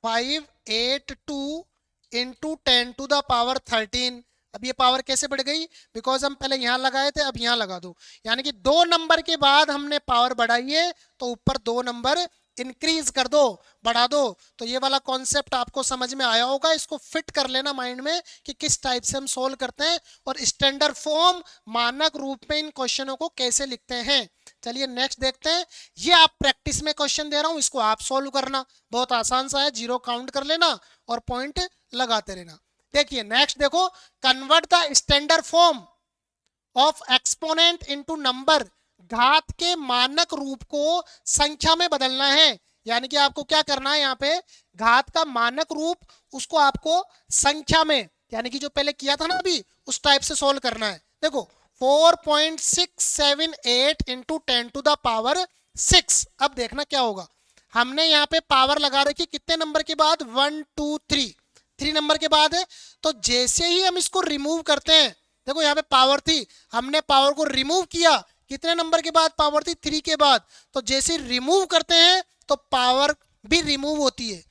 5, 8, 2 इंटू 10⁻13। अब ये पावर कैसे बढ़ गई, बिकॉज हम पहले यहां लगाए थे, अब यहां लगा दो, यानी कि 2 नंबर के बाद हमने पावर बढ़ाई है, तो ऊपर 2 नंबर इंक्रीज कर दो, बढ़ा दो। तो ये वाला कॉन्सेप्ट आपको समझ में आया होगा, इसको फिट कर लेना माइंड में कि किस टाइप से हम सोल्व करते हैं और स्टैंडर्ड फॉर्म मानक रूप में इन क्वेश्चनों को कैसे लिखते हैं। चलिए नेक्स्ट देखते हैं। ये आप प्रैक्टिस में क्वेश्चन दे रहा हूं, इसको आप सोल्व करना, बहुत आसान सा है, जीरो काउंट कर लेना और पॉइंट लगाते रहना। देखिए नेक्स्ट देखो, convert the standard form of exponent into number, घात के मानक रूप को संख्या में बदलना है। यानी कि आपको क्या करना है, यहाँ पे घात का मानक रूप उसको आपको संख्या में, यानी कि जो पहले किया था ना अभी, उस टाइप से सोल्व करना है। देखो 4.678 इंटू 10 टू द पावर 6। अब देखना क्या होगा, हमने यहाँ पे पावर लगा रखी कितने नंबर के बाद, 1 2 3, 3 नंबर के बाद है। तो जैसे ही हम इसको रिमूव करते हैं, देखो यहाँ पे पावर थी, हमने पावर को रिमूव किया, कितने नंबर के बाद पावर थी, 3 के बाद। तो जैसे रिमूव करते हैं तो पावर भी रिमूव होती है।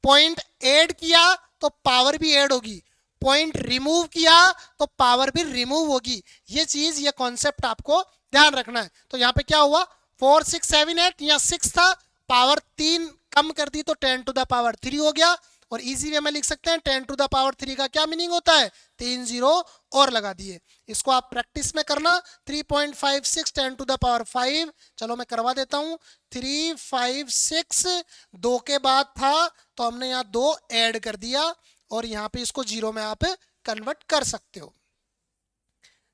पॉइंट ऐड किया तो पावर भी ऐड होगी, पॉइंट रिमूव किया तो पावर भी रिमूव होगी। ये चीज, ये कॉन्सेप्ट आपको ध्यान रखना है। तो यहाँ पे क्या हुआ, 4 6 7 8, यहाँ 6 था, पावर 3 कम कर दी तो 10 टू द पावर 3 हो गया। और इजी वे में लिख सकते हैं 10 टू द पावर 3 का क्या मीनिंग होता है, 3 जीरो और लगा दिए। इसको आप प्रैक्टिस में करना, 3.56 10 टू द पावर 5। चलो मैं करवा देता हूं, 3 5 6, 2 के बाद था तो हमने यहाँ 2 ऐड कर दिया और यहाँ पे इसको जीरो में आप कन्वर्ट कर सकते हो।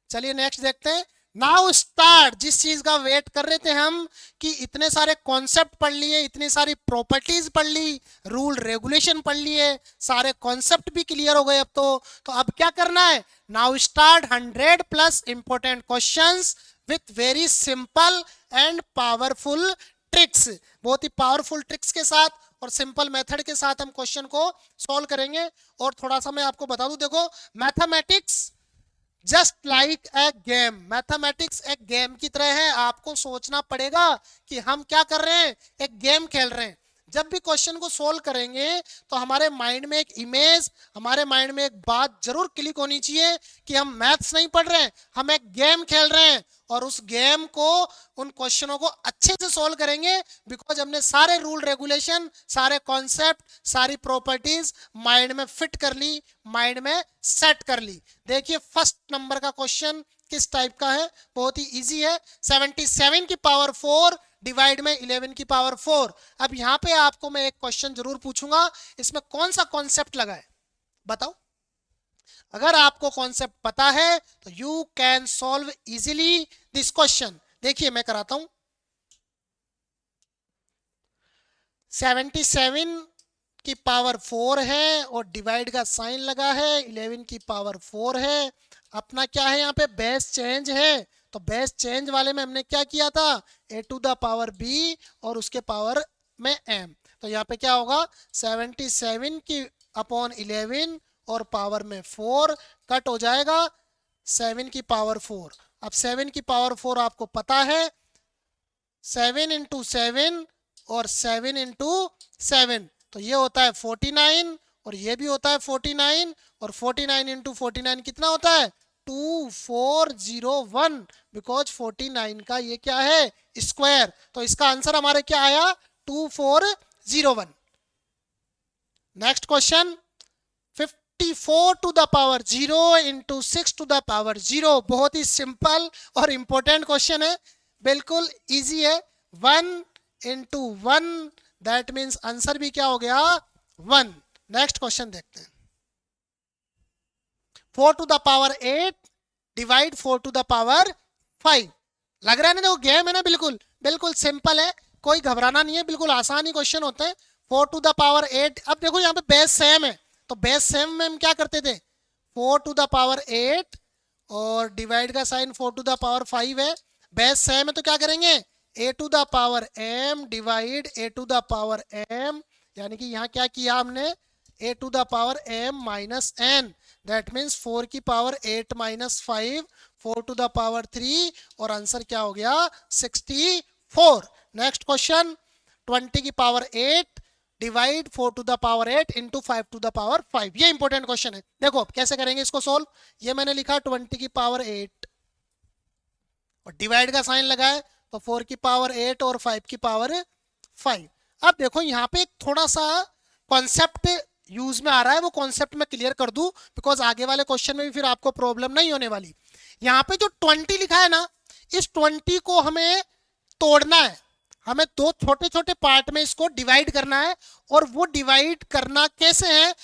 चलिए नेक्स्ट देखते हैं। नाउ स्टार्ट, जिस चीज का वेट कर रहे थे हम कि इतने सारे कॉन्सेप्ट पढ़ लिए, इतनी सारी प्रॉपर्टीज पढ़ ली, रूल रेगुलेशन पढ़ लिए, सारे कॉन्सेप्ट भी क्लियर हो गए तो अब क्या करना है, now start 100 plus important questions with very simple and powerful tricks. बहुत ही पावरफुल ट्रिक्स के साथ और सिंपल मेथड के साथ हम क्वेश्चन को सॉल्व करेंगे। और थोड़ा सा मैं आपको बता दूं, देखो mathematics just like a game, mathematics एक गेम की तरह है। आपको सोचना पड़ेगा कि हम क्या कर रहे हैं, एक गेम खेल रहे हैं। जब भी क्वेश्चन को सोल्व करेंगे तो हमारे माइंड में एक इमेज, हमारे माइंड में एक बात जरूर क्लिक होनी चाहिए कि हम मैथ्स नहीं पढ़ रहे हैं, हम एक गेम खेल रहे हैं। और उस गेम को, उन क्वेश्चनों को अच्छे से सोल्व करेंगे बिकॉज हमने सारे रूल रेगुलेशन, सारे कॉन्सेप्ट, सारी प्रॉपर्टीज माइंड में फिट कर ली, माइंड में सेट कर ली। देखिए फर्स्ट नंबर का क्वेश्चन किस टाइप का है, बहुत ही इजी है। 77 की पावर 4 डिवाइड में 11 की पावर 4। अब यहाँ पे आपको मैं एक क्वेश्चन जरूर पूछूंगा, इसमें कौन सा कॉन्सेप्ट लगा है बताओ। अगर आपको कॉन्सेप्ट पता है तो you can solve easily this question. देखिए मैं कराता हूं, 77 की पावर 4 है और डिवाइड का साइन लगा है, 11 की पावर 4 है। अपना क्या है, यहाँ पे बेस चेंज है, तो बेस चेंज वाले में हमने क्या किया था, a to the power b और उसके पावर में m। तो यहाँ पे क्या होगा, 77 की अपॉन 11 और पावर में 4 कट हो जाएगा 7 की पावर 4। अब 7 की पावर 4 आपको पता है, 7 इंटू 7 और 7 इंटू 7, तो ये होता है 49 और ये भी होता है 49 और 49 इंटू 49 कितना होता है, 2401, बिकॉज 49 का ये क्या है, स्क्वायर। तो इसका आंसर हमारे क्या आया, 2401। Next question, 54 to the power 0 into 6 to the power 0। बहुत ही सिंपल और इंपॉर्टेंट क्वेश्चन है, बिल्कुल इजी है। 1 इंटू 1 दैट मीन्स आंसर भी क्या हो गया, 1। नेक्स्ट क्वेश्चन देखते हैं, 4 to the power 8 divide 4 to the power 5। लग रहा है ना, देखो गेम है ना, बिल्कुल बिल्कुल सिंपल है, कोई घबराना नहीं है, बिल्कुल आसान ही क्वेश्चन होते हैं। 4 टू द पावर 8, अब देखो यहाँ पे बेस सेम है, तो बेस सेम में हम क्या करते थे, 4 टू द पावर 8 और डिवाइड का साइन 4 टू द पावर 5 है। बेस सेम है तो क्या करेंगे, a to the power m divide a to the power m, यानी कि यहाँ क्या किया हमने, a to the power m minus n, that means 4 की power 8 minus 5, 4 to the power 3 और आंसर क्या हो गया, 64। नेक्स्ट क्वेश्चन, 20 की power 8 divide 4 to the power 8 into 5 to the power 5। ये इंपॉर्टेंट क्वेश्चन है, देखो कैसे करेंगे इसको सोल्व। ये मैंने लिखा 20 की पावर 8 और डिवाइड का साइन लगा है, तो 4 की पावर 8 और 5 की पावर 5। अब देखो यहाँ पे एक थोड़ा सा कॉन्सेप्ट यूज में आ रहा है, वो कॉन्सेप्ट मैं क्लियर कर दूं, बिकॉज आगे वाले क्वेश्चन में भी फिर आपको प्रॉब्लम नहीं होने वाली। यहाँ पे जो 20 लिखा है ना, इस 20 को हमें तोड़ना है, हमें दो छोटे छोटे पार्ट में इसको डिवाइड करना है। और वो डिवाइड करना कैसे है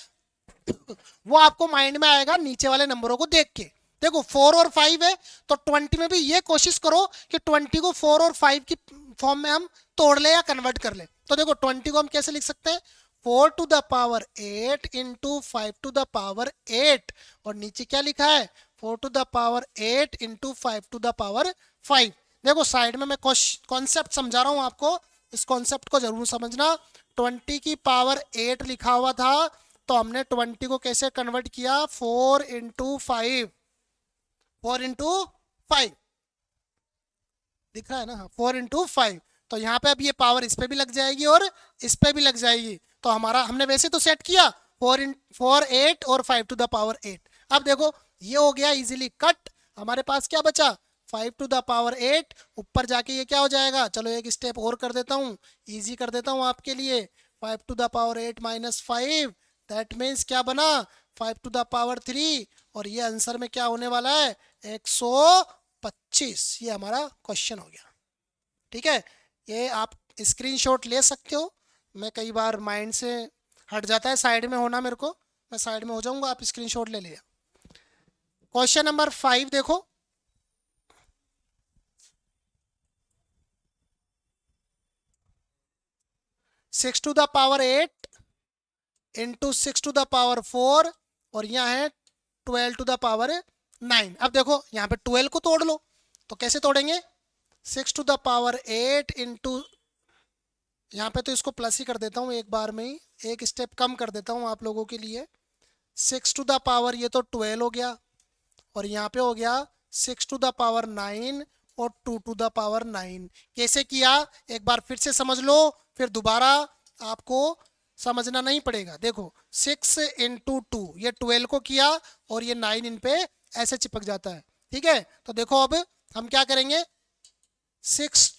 वो आपको माइंड में आएगा नीचे वाले नंबरों को देख के। देखो 4 और 5 है, तो 20 में भी ये कोशिश करो कि 20 को 4 और 5 की फॉर्म में हम तोड़ ले या कन्वर्ट कर ले। तो देखो 20 को हम कैसे लिख सकते हैं, 4 to the power 8 into 5 to the power 8, और नीचे क्या लिखा है, 4 to the power 8 into 5 to the power 5। देखो साइड में मैं कॉन्सेप्ट समझा रहा हूं आपको, इस कॉन्सेप्ट को जरूर समझना। 20 की पावर 8 लिखा हुआ था, तो हमने 20 को कैसे कन्वर्ट किया, 4 इंटू 5, 4 इंटू 5 दिख रहा है ना, 4 इंटू 5। तो यहाँ पे अब ये पावर इस पे भी लग जाएगी और इस पे भी लग जाएगी। तो हमारा हमने वैसे तो सेट किया 4 8 और 5 टू द पावर 8। अब देखो ये हो गया इजीली कट, हमारे पास क्या बचा, 5 टू द पावर 8, ऊपर जाके ये क्या हो जाएगा, चलो एक स्टेप और कर देता हूँ, इजी कर देता हूँ आपके लिए। 5 to the power 8 minus 5, that means क्या बना, 5 टू द पावर 3, और ये आंसर में क्या होने वाला है, 125। ये हमारा क्वेश्चन हो गया। ठीक है, ये आप स्क्रीनशॉट ले सकते हो, मैं कई बार माइंड से हट जाता है साइड में होना मेरे को, मैं साइड में हो जाऊंगा, आप स्क्रीनशॉट ले लिया। क्वेश्चन नंबर 5 देखो, six to the power 8 into 6 to the power 4, और यहाँ है 12 टू द पावर 9। अब देखो यहाँ पे 12 को तोड़ लो, तो कैसे तोड़ेंगे, 6 टू द पावर 8 इंटू, यहाँ पे तो इसको प्लस ही कर देता हूँ एक बार में ही, एक स्टेप कम कर देता हूँ आप लोगों के लिए। 6 टू द पावर ये तो 12 हो गया, और यहाँ पे हो गया 6 टू द पावर 9 और 2 टू द पावर 9। कैसे किया एक बार फिर से समझ लो, फिर दोबारा आपको समझना नहीं पड़ेगा। देखो 6 इंटू 2, ये 12 को किया, और ये 9 इन पे ऐसे चिपक जाता है। ठीक है, तो देखो अब हम क्या करेंगे, 6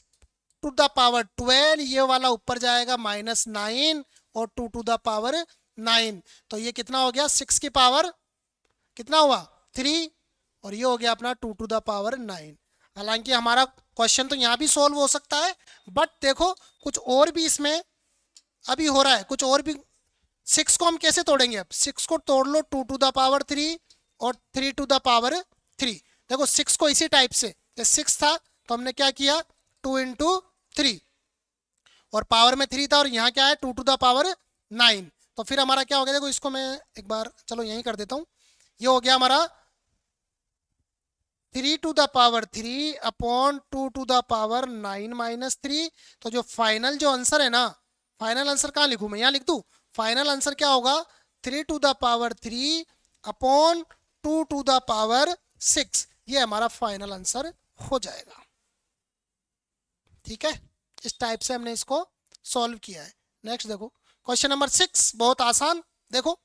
टू द पावर 12, ये वाला ऊपर जाएगा -9, और 2 टू द पावर 9, तो ये कितना हो गया, 6 की पावर कितना हुआ 3, और ये हो गया अपना 2 टू द पावर 9। हालांकि हमारा क्वेश्चन तो यहाँ भी सॉल्व हो सकता है, बट देखो कुछ और भी इसमें अभी हो रहा है, कुछ और भी। 6 को हम कैसे तोड़ेंगे, अब 6 को तोड़ लो 2 टू द पावर 3 और 3 टू द पावर 3। देखो 6 को इसी टाइप से, 6 था तो हमने क्या किया, 2 इंटू 3, और पावर में 3 था, और यहाँ क्या है 2 टू द पावर 9। तो फिर हमारा क्या हो गया, देखो इसको मैं एक बार चलो यहीं कर देता हूँ, ये हो गया हमारा 3 to the power 3 upon 2 to the power 9 minus 3। तो जो फाइनल जो आंसर है ना, फाइनल आंसर कहाँ लिखूं मैं, यहाँ लिख दूं, फाइनल आंसर क्या होगा, 3 to the power 3 upon 2 to the power 6, ये हमारा फाइनल आंसर हो जाएगा। ठीक है, इस टाइप से हमने इसको सॉल्व किया है। नेक्स्ट देखो क्वेश्चन नंबर 6, बहुत आसान। देखो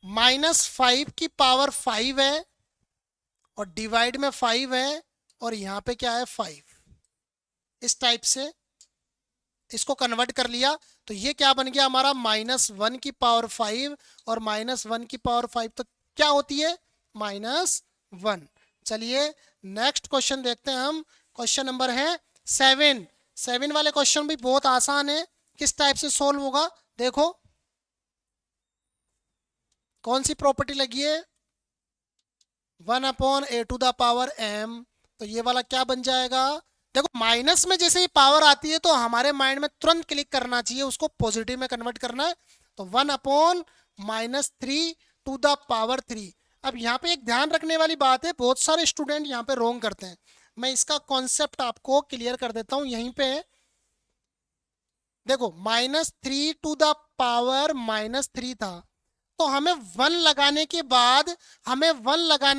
-5 की पावर 5 है, और डिवाइड में 5 है, और यहाँ पे क्या है 5, इस टाइप से इसको कन्वर्ट कर लिया, तो ये क्या बन गया हमारा, -1 की पावर 5, और -1 की पावर 5 तो क्या होती है, -1। चलिए नेक्स्ट क्वेश्चन देखते हैं हम, क्वेश्चन नंबर है 7। 7 वाले क्वेश्चन भी बहुत आसान है, किस टाइप से सोल्व होगा, देखो कौन सी प्रॉपर्टी लगी है, 1/a to the power m, तो ये वाला क्या बन जाएगा। देखो माइनस में जैसे ही पावर आती है तो हमारे माइंड में तुरंत क्लिक करना चाहिए, उसको पॉजिटिव में कन्वर्ट करना है, तो 1/-3 टू द पावर 3। अब यहाँ पे एक ध्यान रखने वाली बात है, बहुत सारे स्टूडेंट यहाँ पे रोंग करते हैं, मैं इसका कॉन्सेप्ट आपको क्लियर कर देता हूँ यहीं पे। देखो -3 टू द पावर -3 था, तो हमें 1 लगाने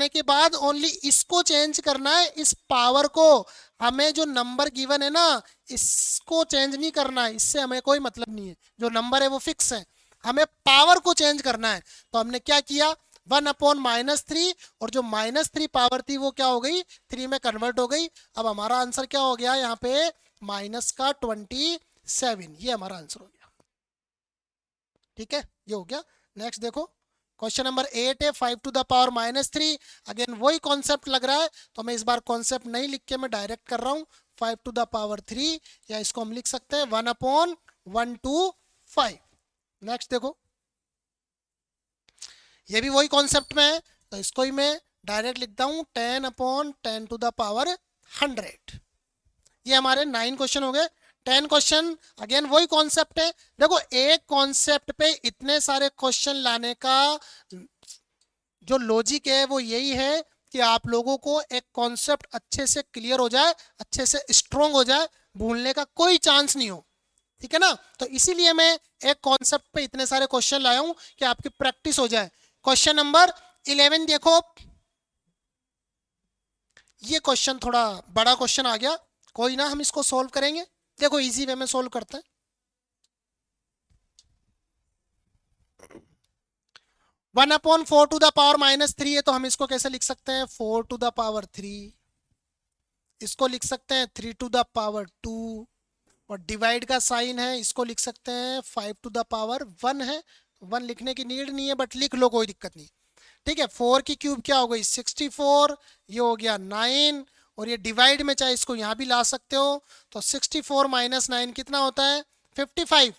के बाद, ओनली इसको चेंज करना है, इस पावर को, हमें जो नंबर गिवन है ना इसको चेंज नहीं करना है, इससे हमें कोई मतलब नहीं है, जो नंबर है वो फिक्स है, हमें पावर को चेंज करना है। तो हमने क्या किया, 1/-3, और जो -3 पावर थी वो क्या हो गई, 3 में कन्वर्ट हो गई। अब हमारा आंसर क्या हो गया यहाँ पे, माइनस का 27, ये हमारा आंसर हो गया। ठीक है, ये हो गया। नेक्स्ट देखो, क्वेश्चन नंबर 8 है 5 टू द पावर -3। अगेन वही कॉन्सेप्ट लग रहा है, तो मैं इस बार कॉन्सेप्ट नहीं लिख के मैं डायरेक्ट कर रहा हूँ 5 टू द पावर 3, या इसको हम लिख सकते हैं 1/125। नेक्स्ट देखो, ये भी वही कॉन्सेप्ट में है, तो इसको ही मैं डायरेक्ट लिखता हूँ 10/10 टू द पावर 100। ये हमारे 9 क्वेश्चन हो गए। 10 क्वेश्चन, अगेन वही कॉन्सेप्ट है। देखो, एक कॉन्सेप्ट पे इतने सारे क्वेश्चन लाने का जो लॉजिक है वो यही है कि आप लोगों को एक कॉन्सेप्ट अच्छे से क्लियर हो जाए, अच्छे से स्ट्रोंग हो जाए, भूलने का कोई चांस नहीं हो। ठीक है ना, तो इसीलिए मैं एक कॉन्सेप्ट पे इतने सारे क्वेश्चन लाया हूं कि आपकी प्रैक्टिस हो जाए। क्वेश्चन नंबर 11 देखो, ये क्वेश्चन थोड़ा बड़ा क्वेश्चन आ गया, कोई ना, हम इसको सोल्व करेंगे। देखो, इजी वे में सोल्व करते हैं। 1/4 टू द पावर -3 है, तो हम इसको कैसे लिख सकते हैं 4 टू द पावर 3, इसको लिख सकते हैं 3 टू द पावर 2, और डिवाइड का साइन है, इसको लिख सकते हैं 5 टू द पावर 1 है। 1 लिखने की नीड नहीं है, बट लिख लो, कोई दिक्कत नहीं। ठीक है, 4 की क्यूब क्या हो गई 64, ये हो गया 9, और ये डिवाइड में चाहे इसको यहाँ भी ला सकते हो, तो 64 - 9 कितना होता है 55,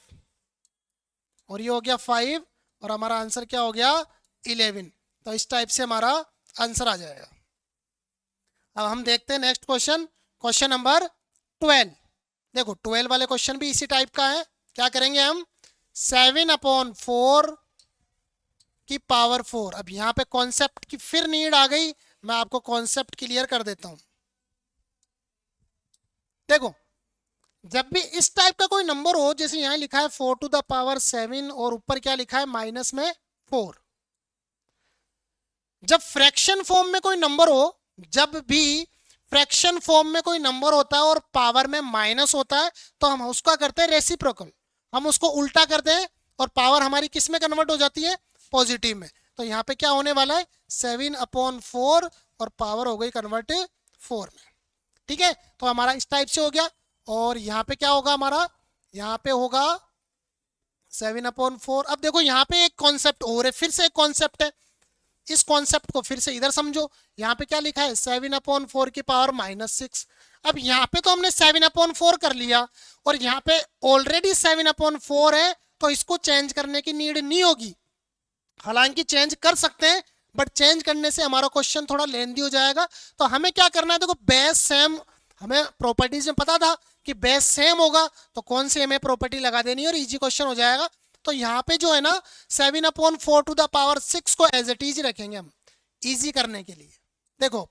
और ये हो गया 5, और हमारा आंसर क्या हो गया 11। तो इस टाइप से हमारा आंसर आ जाएगा। अब हम देखते हैं नेक्स्ट क्वेश्चन, क्वेश्चन नंबर 12। देखो, 12 वाले क्वेश्चन भी इसी टाइप का है। क्या करेंगे हम 7/4 की पावर 4। अब यहाँ पे कॉन्सेप्ट की फिर नीड आ गई, मैं आपको कॉन्सेप्ट क्लियर कर देता हूं। देखो, जब भी इस टाइप का कोई नंबर हो, जैसे यहाँ लिखा है 4 टू द पावर 7 और ऊपर क्या लिखा है माइनस में 4, जब फ्रैक्शन फॉर्म में कोई नंबर हो, जब भी फ्रैक्शन फॉर्म में कोई नंबर होता है और पावर में माइनस होता है, तो हम उसका करते हैं रेसिप्रोकल, हम उसको उल्टा करते हैं, और पावर हमारी किस में कन्वर्ट हो जाती है पॉजिटिव में। तो यहाँ पे क्या होने वाला है 7/4, और पावर हो गई कन्वर्ट 4 में। ठीक है, तो हमारा इस टाइप से हो गया। और यहाँ पे क्या होगा हमारा, यहाँ पे होगा 7/4। अब देखो, यहाँ पे एक कॉन्सेप्ट और है, फिर से एक कॉन्सेप्ट है, इस कॉन्सेप्ट को फिर से इधर समझो। यहाँ पे क्या लिखा है 7/4 की पावर -6। अब यहाँ पे तो हमने 7/4 कर लिया, और यहाँ पे ऑलरेडी 7/4 है, तो इसको चेंज करने की नीड नहीं होगी। हालांकि चेंज कर सकते हैं, बट चेंज करने से हमारा क्वेश्चन थोड़ा लेंदी हो जाएगा। तो हमें क्या करना है, देखो बेस सेम, हमें प्रॉपर्टीज में पता था कि बेस सेम होगा, तो कौन सी हमें प्रॉपर्टी लगा देनी है और इजी क्वेश्चन हो जाएगा। तो यहाँ पे जो है ना 7/4 टू द पावर 6 को एज इट इज रखेंगे हम, इजी करने के लिए। देखो,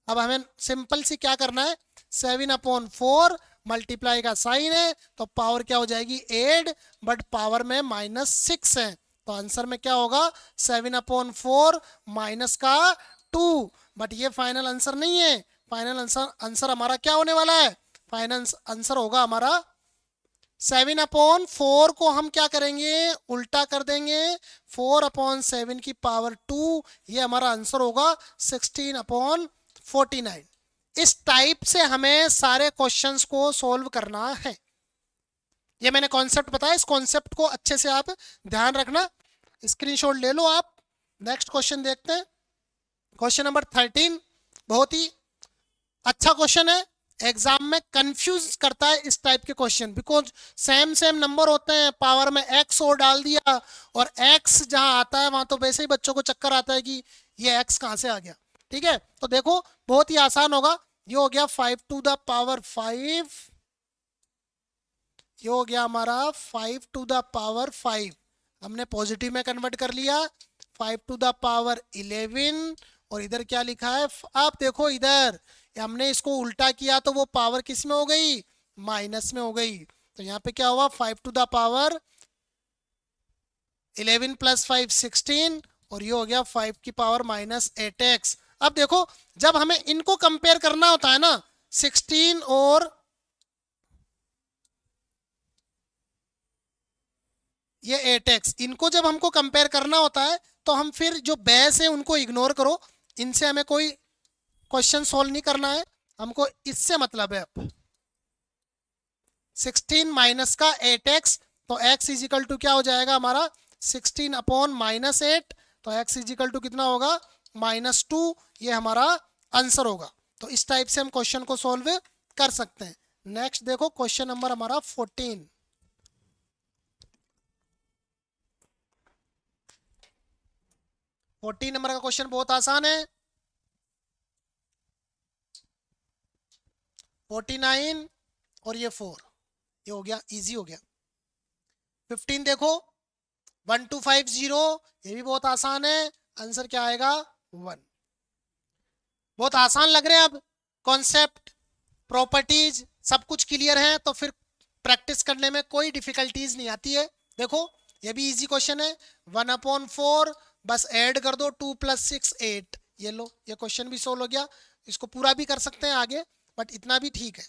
अब हमें सिंपल सी क्या करना है 7/4 मल्टीप्लाई का साइन है, तो पावर क्या हो जाएगी 8, बट पावर में -6 है, तो आंसर में क्या होगा 7/4 माइनस का 2। बट ये फाइनल आंसर नहीं है, फाइनल आंसर हमारा क्या होने वाला है, फाइनल आंसर होगा हमारा 7/4 को हम क्या करेंगे उल्टा कर देंगे 4/7 की पावर 2, ये हमारा आंसर होगा 16/49। इस टाइप से हमें सारे क्वेश्चंस को सॉल्व करना है। ये मैंने कॉन्सेप्ट बताया, इस कॉन्सेप्ट को अच्छे से आप ध्यान रखना, स्क्रीनशॉट ले लो आप। नेक्स्ट क्वेश्चन देखते हैं, क्वेश्चन नंबर 13। बहुत ही अच्छा क्वेश्चन है, एग्जाम में कंफ्यूज करता है इस टाइप के question, because same same number होते हैं, पावर में x और डाल दिया, और x जहां आता है वहां तो वैसे ही बच्चों को चक्कर आता है कि ये x कहां से आ गया। ठीक है, तो देखो बहुत ही आसान होगा। ये हो गया 5 टू द पावर 5, ये हो गया हमारा 5 टू द पावर 5, हमने पॉजिटिव में कन्वर्ट कर लिया 5 टू द पावर 11, और इधर क्या लिखा है, आप देखो इधर हमने इसको उल्टा किया तो वो पावर किस में हो गई माइनस में हो गई। तो यहाँ पे क्या हुआ 5 टू द पावर 11 + 5 16, और ये हो गया 5 की पावर -8x। अब देखो, जब हमें इनको कंपेयर करना होता है ना 16 और ये 8x, इनको जब हमको कंपेयर करना होता है तो हम फिर जो बेस है उनको इग्नोर करो, इनसे हमें कोई क्वेश्चन सोल्व नहीं करना है, हमको इससे मतलब है। अब 16 माइनस का 8x, तो x इज इक्वल टू क्या हो जाएगा हमारा 16 अपॉन माइनस 8, तो x इज इक्वल टू कितना होगा -2। ये हमारा आंसर होगा। तो इस टाइप से हम क्वेश्चन को सॉल्व कर सकते हैं। नेक्स्ट देखो क्वेश्चन नंबर हमारा 14। 14 नंबर का क्वेश्चन बहुत आसान है। 49 और ये 4, ये हो गया, इजी हो गया। 15 देखो 1250, ये भी बहुत आसान है। आंसर क्या आएगा 1। बहुत आसान लग रहे हैं। अब कॉन्सेप्ट, प्रॉपर्टीज सब कुछ क्लियर है तो फिर प्रैक्टिस करने में कोई डिफिकल्टीज नहीं आती है। देखो ये भी इजी क्वेश्चन है। 1/4 बस ऐड कर दो, 2 + 6 8। ये लो, ये क्वेश्चन भी सोल्व हो गया। इसको पूरा भी कर सकते हैं आगे, बट इतना भी ठीक है।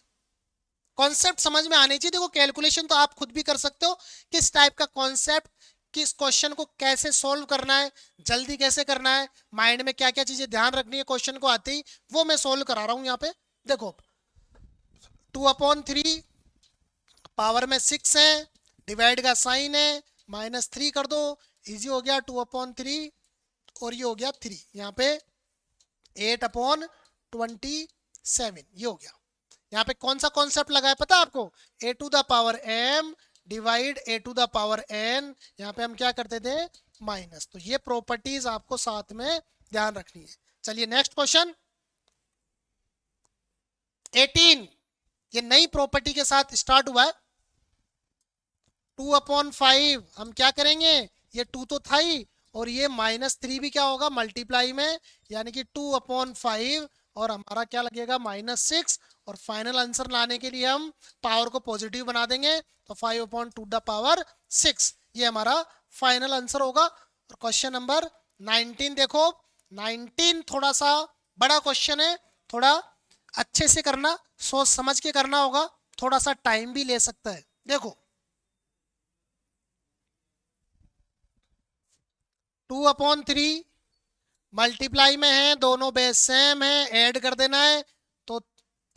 कॉन्सेप्ट समझ में आने चाहिए। देखो कैलकुलेशन तो आप खुद भी कर सकते हो, किस टाइप का कॉन्सेप्ट, किस क्वेश्चन को कैसे सोल्व करना है, जल्दी कैसे करना है, माइंड में क्या क्या चीजें ध्यान रखनी है क्वेश्चन को आते ही, वो मैं सोल्व करा रहा हूं यहाँ पे। देखो 2/3 पावर में 6 है, डिवाइड का साइन है, -3 कर दो, इजी हो गया 2/3, और ये हो गया 3, यहाँ पे 8/27, ये हो गया। यहाँ पे कौन सा कॉन्सेप्ट लगा है पता है आपको, a⁻m डिवाइड a⁻n, यहाँ पे हम क्या करते थे माइनस। तो ये प्रॉपर्टीज आपको साथ में ध्यान रखनी है। चलिए नेक्स्ट क्वेश्चन 18, ये नई प्रॉपर्टी के साथ स्टार्ट हुआ है। 2/5 हम क्या करेंगे, ये 2 तो था ही, और ये -3 भी क्या होगा मल्टीप्लाई में, यानी कि 2/5, और हमारा क्या लगेगा -6, और फाइनल आंसर लाने के लिए हम पावर को पॉजिटिव बना देंगे, तो 5/2⁶, ये हमारा फाइनल आंसर होगा। और क्वेश्चन नंबर 19 देखो, 19 थोड़ा सा बड़ा क्वेश्चन है, थोड़ा अच्छे से करना, सोच समझ के करना होगा, थोड़ा सा टाइम भी ले सकता है। देखो 2/3 मल्टीप्लाई में है, दोनों बेस सेम है, ऐड कर देना है, तो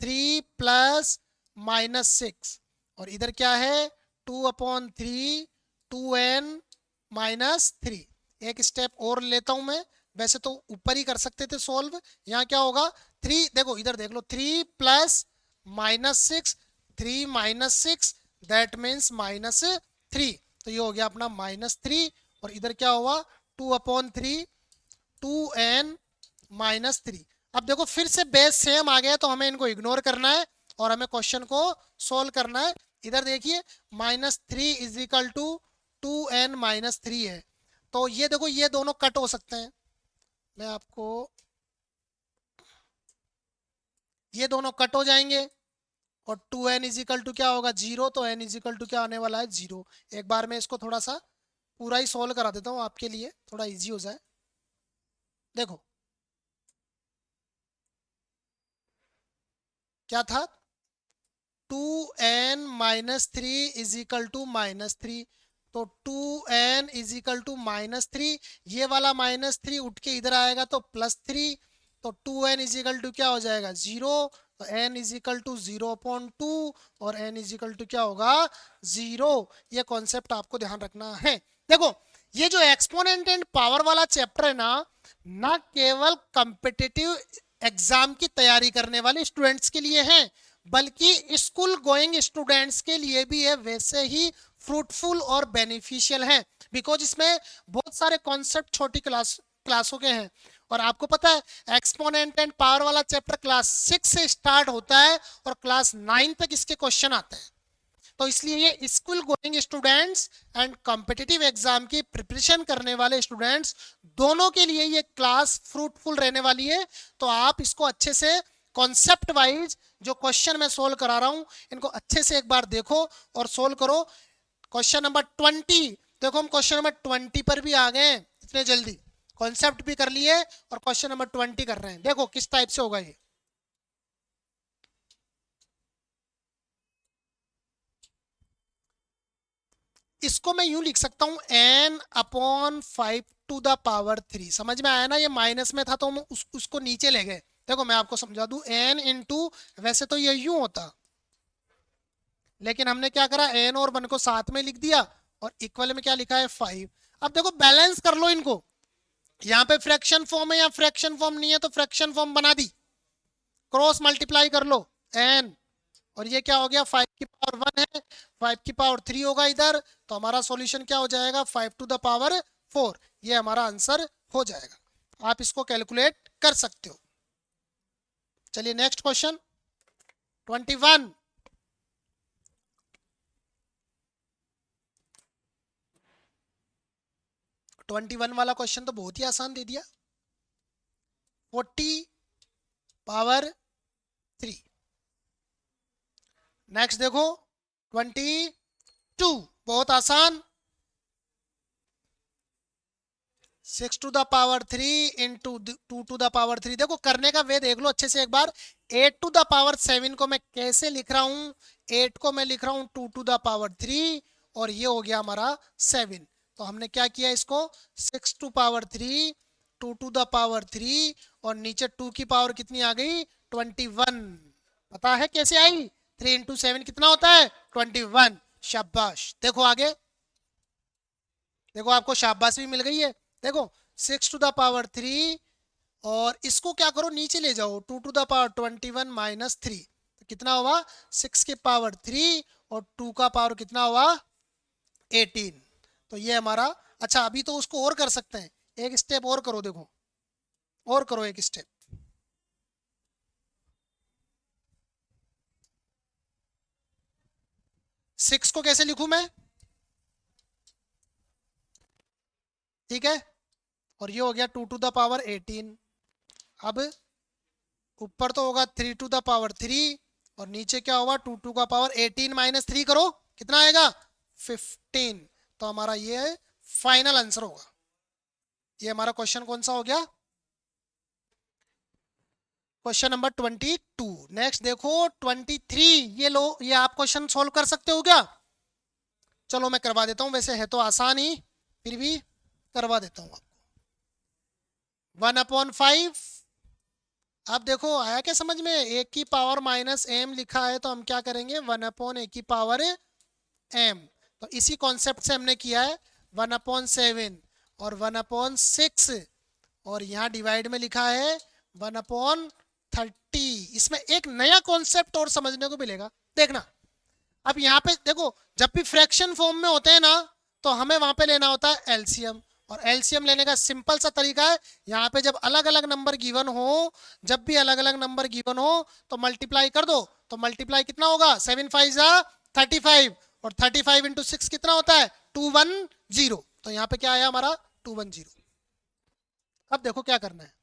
3 + -6, और इधर क्या है 2/3 2n-3। एक स्टेप और लेता हूं मैं, वैसे तो ऊपर ही कर सकते थे सॉल्व, यहाँ क्या होगा 3, देखो इधर देख लो, 3 + -6, 3 - 6 दैट मीन्स -3, तो ये हो गया अपना -3, और इधर क्या हुआ 2/3 2n-3। अब देखो फिर से बेस सेम आ गया, तो हमें इनको इग्नोर करना है और हमें क्वेश्चन को सोल्व करना है। इधर देखिए -3 = 2n-3 है, तो ये देखो ये दोनों कट हो सकते हैं। मैं आपको, ये दोनों कट हो जाएंगे, और 2n = क्या होगा 0, तो n = क्या आने वाला है 0। एक बार मैं इसको थोड़ा सा पूरा ही सोल्व करा देता हूँ आपके लिए, थोड़ा इजी हो जाए। देखो क्या था 2n-3 = -3, तो 2n = -3, ये वाला -3 उठ के इधर आएगा तो +3, तो 2n = क्या हो जाएगा 0, तो n = 0/2, और n = क्या होगा 0। ये कॉन्सेप्ट आपको ध्यान रखना है। देखो ये जो एक्सपोनेंट एंड पावर वाला चैप्टर है ना, ना केवल कॉम्पिटिटिव एग्जाम की तैयारी करने वाले स्टूडेंट्स के लिए है, बल्कि स्कूल गोइंग स्टूडेंट्स के लिए भी है वैसे ही फ्रूटफुल और बेनिफिशियल है, बिकॉज इसमें बहुत सारे कॉन्सेप्ट छोटी क्लासों के हैं। और आपको पता है एक्सपोनेंट एंड पावर वाला चैप्टर क्लास 6 से स्टार्ट होता है और क्लास 9 तक इसके क्वेश्चन आते हैं। तो इसलिए ये school going students and competitive exam की प्रिपरेशन करने वाले स्टूडेंट्स दोनों के लिए ये क्लास फ्रूटफुल रहने वाली है। तो आप इसको अच्छे से कॉन्सेप्ट वाइज जो क्वेश्चन मैं सोल्व करा रहा हूं, इनको अच्छे से एक बार देखो और सोल्व करो। क्वेश्चन नंबर 20 देखो, हम क्वेश्चन नंबर 20 पर भी आ गए इतने जल्दी, कॉन्सेप्ट भी कर लिए और क्वेश्चन नंबर 20 कर रहे हैं। देखो किस टाइप से होगा ये। इसको मैं यूं लिख सकता हूं n/5⁵ समझ में आया ना, ये माइनस में था तो हम उसको नीचे ले गए। देखो मैं आपको समझा दूं, n इंटू, वैसे तो ये यूं होता लेकिन हमने क्या करा, एन और 1 को साथ में लिख दिया और इक्वल में क्या लिखा है 5। अब देखो बैलेंस कर लो इनको, यहाँ पे फ्रैक्शन फॉर्म है या फ्रैक्शन फॉर्म नहीं है तो फ्रैक्शन फॉर्म बना दी, क्रॉस मल्टीप्लाई कर लो एन, और ये क्या हो गया 5 की पावर 1 है, 5 की पावर 3 होगा इधर, तो हमारा सॉल्यूशन क्या हो जाएगा 5 टू द पावर 4, ये हमारा आंसर हो जाएगा। आप इसको कैलकुलेट कर सकते हो। चलिए नेक्स्ट क्वेश्चन 21। 21 वाला क्वेश्चन तो बहुत ही आसान दे दिया, 40 पावर 3। नेक्स्ट देखो 22, बहुत आसान, 6 to the power 3 into 2 to the power 3। देखो करने का वे देख लो अच्छे से एक बार, 8 टू द पावर 7 को मैं कैसे लिख रहा हूं, 8 को मैं लिख रहा हूं 2 टू द पावर 3 और ये हो गया हमारा 7। तो हमने क्या किया इसको 6 to power 3, 2 to the power 3 और नीचे 2 की पावर कितनी आ गई 21। पता है कैसे आई, 3 इंटू 7 कितना होता है 21। शाबाश। देखो आगे, देखो आपको शाबाश भी मिल गई है। देखो 6 टू द पावर 3 और इसको क्या करो नीचे ले जाओ, 2 टू द पावर 21 माइनस 3, तो कितना हुआ 6 के पावर 3 और 2 का पावर कितना हुआ 18। तो ये हमारा, अच्छा अभी तो उसको और कर सकते हैं, एक स्टेप और करो, देखो और करो एक स्टेप। 6 को कैसे लिखूं मैं, ठीक है, और ये हो गया 2 टू द पावर 18। अब ऊपर तो होगा 3 टू द पावर 3 और नीचे क्या होगा 2 टू का पावर 18 माइनस 3 करो कितना आएगा 15। तो हमारा ये फाइनल आंसर होगा। ये हमारा क्वेश्चन कौन सा हो गया, क्वेश्चन नंबर 22। नेक्स्ट देखो 23। ये लो, ये आप क्वेश्चन सोल्व कर सकते हो क्या, चलो मैं करवा देता हूं, वैसे है तो आसान ही, फिर भी करवा देता हूं आपको। 1/5। अब देखो आया क्या समझ में, ए की पावर माइनस एम लिखा है तो हम क्या करेंगे 1/a की पावर एम। तो इसी कॉन्सेप्ट से हमने किया है 1/7 और 1/6 और यहाँ डिवाइड में लिखा है 1/30। इसमें एक नया कॉन्सेप्ट और समझने को मिलेगा, देखना। अब यहाँ पे देखो जब भी फ्रैक्शन फॉर्म में होते हैं ना तो हमें वहां पे लेना होता है एलसीएम, और एलसीएम लेने का सिंपल सा तरीका है, यहाँ पे जब अलग अलग नंबर गिवन हो, जब भी अलग अलग नंबर गिवन हो तो मल्टीप्लाई कर दो। तो मल्टीप्लाई कितना होगा 7 5 35 और 35 इंटू 6 कितना होता है 210। तो यहाँ पे क्या आया हमारा 210। अब देखो क्या करना है,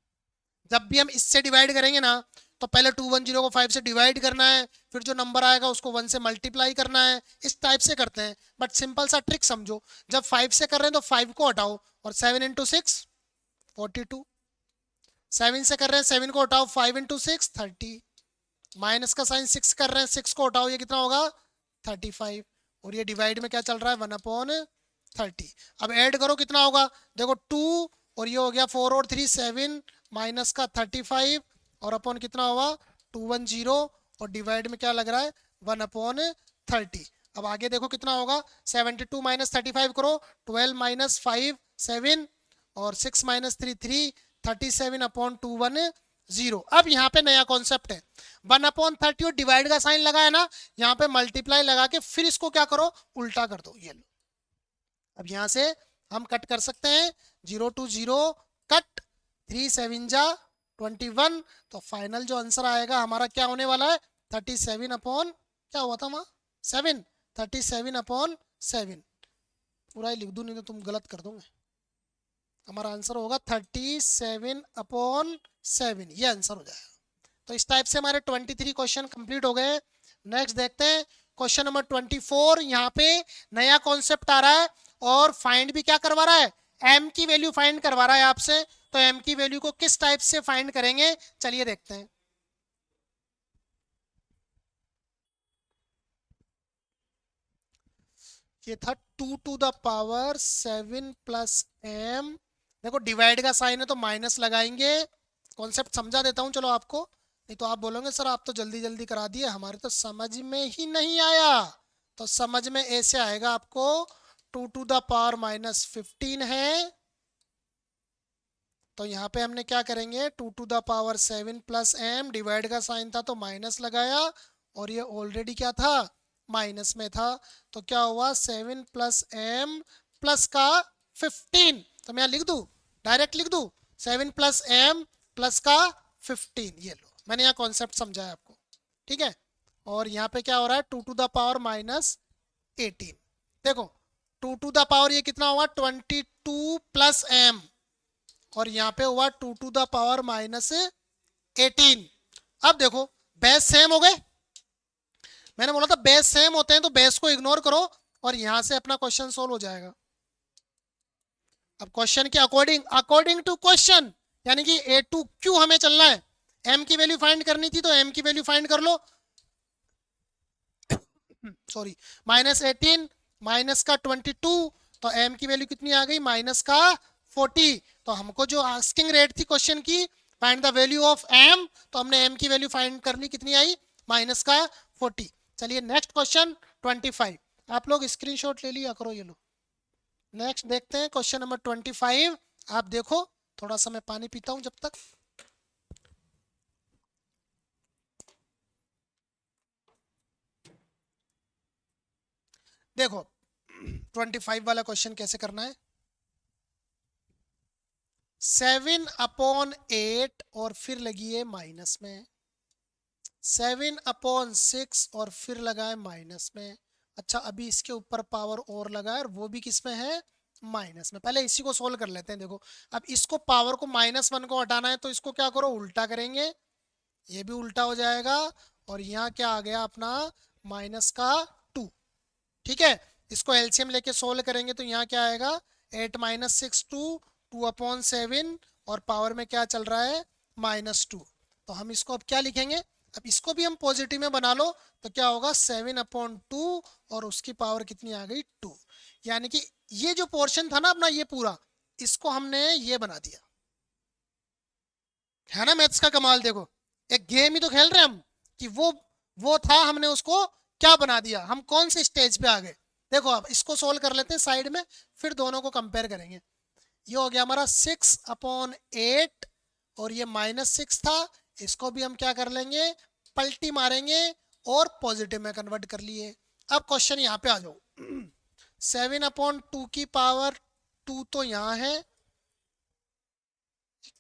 जब भी हम इससे डिवाइड करेंगे ना तो पहले 210 को 5 से डिवाइड करना है, फिर जो नंबर आएगा उसको 1 से मल्टीप्लाई करना है, इस टाइप से करते हैं। बट सिंपल सा ट्रिक समझो, जब 5 से कर रहे हैं तो 5 को हटाओ और 7 इंटू 6 42, 7 से कर रहे हैं 7 को हटाओ 5 इंटू 6 30, माइनस का साइन 6 कर रहे हैं 6 को हटाओ ये कितना होगा 35, और ये डिवाइड में क्या चल रहा है 1/30। अब ऐड करो कितना होगा, देखो 2 और ये हो गया 4 और 3 7 माइनस का 35 और अपॉन कितना हुआ 210 और डिवाइड में क्या लग रहा है 1/30। अब आगे देखो कितना होगा 72 माइनस 35 करो 12 माइनस 5 7 और 6 माइनस 3 3 37/210। अब यहाँ पे नया कॉन्सेप्ट है 1/30 और डिवाइड का साइन लगा है ना, यहाँ पे मल्टीप्लाई लगा के फिर इसको क्या करो उल्टा कर दो, ये लो। अब यहाँ से हम कट कर सकते हैं 0 to 0 कट, 3 7 जा 21। तो फाइनल जो आंसर आएगा हमारा क्या होने वाला है 37 अपॉन क्या हुआ था वहाँ 7, 37/7। पूरा ही लिख दूँ नहीं तो तुम गलत कर दोगे। हमारा आंसर होगा 37/7, ये आंसर हो जाएगा। तो इस टाइप से हमारे 23 क्वेश्चन कंप्लीट हो गए। नेक्स्ट देखते हैं क्वेश्चन नंबर 24। यहाँ पे नया कॉन्सेप्ट आ रहा है और फाइंड भी क्या करवा रहा है एम की वैल्यू फाइंड करवा रहा है आपसे। तो एम की वैल्यू को किस टाइप से फाइंड करेंगे चलिए देखते हैं। ये था 2 टू द पावर 7 प्लस एम। देखो डिवाइड का साइन है तो माइनस लगाएंगे, कॉन्सेप्ट समझा देता हूं चलो आपको, नहीं तो आप बोलोगे सर आप तो जल्दी जल्दी करा दिए, हमारे तो समझ में ही नहीं आया। तो समझ में ऐसे आएगा आपको 2⁻−15 है, तो यहाँ पे हमने क्या करेंगे 2⁻7 प्लस m, डिवाइड का साइन था तो माइनस लगाया, और ये ऑलरेडी क्या था माइनस में था, तो क्या हुआ 7 प्लस m प्लस का 15, तो मैं यहाँ लिख दूँ, डायरेक्ट लिख दूँ 7 प्लस m प्लस का 15, ये लो मैंने यहाँ कॉन्सेप्ट समझाया आपको, ठीक है। और यहाँ पे क्या हो रहा है 2⁻−18, देखो 2 ये कितना हुआ 22 प्लस m, और यहाँ पे हुआ 2⁻−18। अब देखो बेस सेम हो गए, मैंने बोला था बेस सेम होते हैं तो बेस को इग्नोर करो और यहां से अपना क्वेश्चन सोल्व हो जाएगा। अब क्वेश्चन के अकॉर्डिंग टू क्वेश्चन, यानी कि ए टू क्यू हमें चलना है, एम की वैल्यू फाइंड करनी थी तो एम की वैल्यू फाइंड कर लो, सॉरी -18 माइनस का 22, तो एम की वैल्यू कितनी आ गई माइनस का 40, तो हमको जो आस्किंग रेट थी क्वेश्चन की find the value of m, तो हमने एम की वैल्यू फाइंड करनी, कितनी आई माइनस का 40। चलिए नेक्स्ट क्वेश्चन 25, आप लोग स्क्रीनशॉट ले लिया करो, ये लो नेक्स्ट देखते हैं क्वेश्चन नंबर 25। आप देखो, थोड़ा सा मैं पानी पीता हूं जब तक। देखो 25 वाला क्वेश्चन कैसे करना है, 7/8 और फिर लगी है माइनस में, 7/6 और फिर लगाए माइनस में। अच्छा अभी इसके ऊपर पावर और लगाए और वो भी किस में है माइनस में। पहले इसी को सोल्व कर लेते हैं। देखो अब इसको पावर को -1 को हटाना है तो इसको क्या करो उल्टा करेंगे, ये भी उल्टा हो जाएगा, और यहाँ क्या आ गया अपना माइनस का 2, ठीक है। इसको एलसीएम लेके सोल्व करेंगे तो यहाँ क्या आएगा 8 - 6 2/7, और पावर में क्या चल रहा है -2, तो हम इसको अब क्या लिखेंगे, अब इसको भी हम पॉजिटिव में बना लो तो क्या होगा 7/2, और उसकी पावर कितनी आ गई 2, यानी कि ये जो पोर्शन था ना अपना ये पूरा, इसको हमने ये बना दिया, है ना मैथ्स का कमाल। देखो एक गेम ही तो खेल रहे हैं हम कि वो था, हमने उसको क्या बना दिया, हम कौन से स्टेज पे आ गए। देखो अब इसको सोल्व कर लेते हैं साइड में, फिर दोनों को कंपेयर करेंगे। ये हो गया हमारा 6/8, और ये -6 था, इसको भी हम क्या कर लेंगे पलटी मारेंगे और पॉजिटिव में कन्वर्ट कर लिए। अब क्वेश्चन यहाँ पे आ जाओ 7/2 की पावर 2 तो यहाँ है,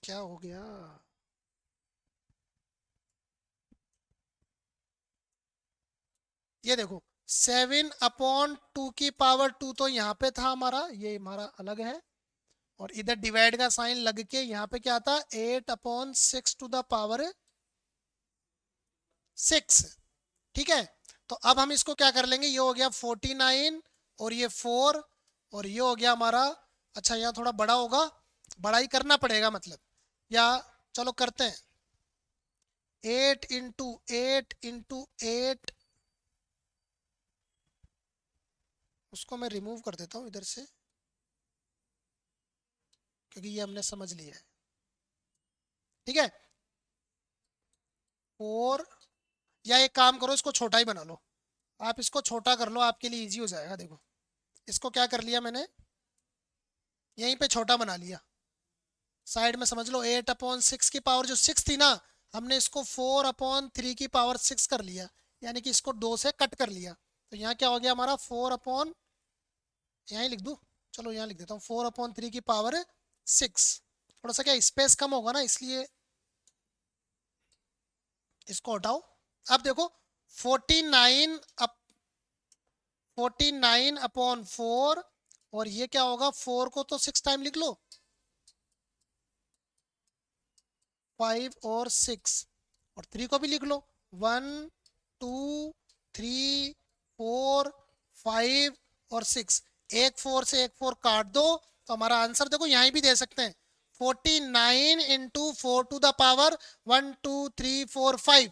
क्या हो गया, ये देखो 7/2 की पावर 2 तो यहाँ पे था हमारा, ये हमारा अलग है, और इधर डिवाइड का साइन लग के यहाँ पे क्या था 8/6 टू द पावर 6, ठीक है। तो अब हम इसको क्या कर लेंगे, ये हो गया 49 और ये 4, और ये हो गया हमारा, अच्छा यहाँ थोड़ा बड़ा होगा, बड़ा ही करना पड़ेगा मतलब, या चलो करते हैं 8 × 8 × 8, उसको मैं रिमूव कर देता हूँ इधर से क्योंकि ये हमने समझ लिया है, ठीक है। 4, या एक काम करो इसको छोटा ही बना लो, आप इसको छोटा कर लो, आपके लिए इजी हो जाएगा। देखो इसको क्या कर लिया मैंने, यहीं पे छोटा बना लिया, साइड में समझ लो 8/6 की पावर जो 6 थी ना, हमने इसको 4/3 की पावर 6 कर लिया, यानी कि इसको 2 से कट कर लिया, तो यहाँ क्या हो गया हमारा 4 यहाँ ही लिख दूँ, चलो यहाँ लिख देता हूँ 4/3 की पावर 6, थोड़ा सा क्या स्पेस कम होगा ना इसलिए इसको हटाओ। अब देखो 49/4, और ये क्या होगा 4 को तो 6 टाइम लिख लो, 5 और 6, और 3 को भी लिख लो 1 2 3 4 5 और 6, एक 4 से एक 4 काट दो तो हमारा आंसर देखो यहीं भी दे सकते हैं 49 × 4 टू द पावर 1 2 3 4 5,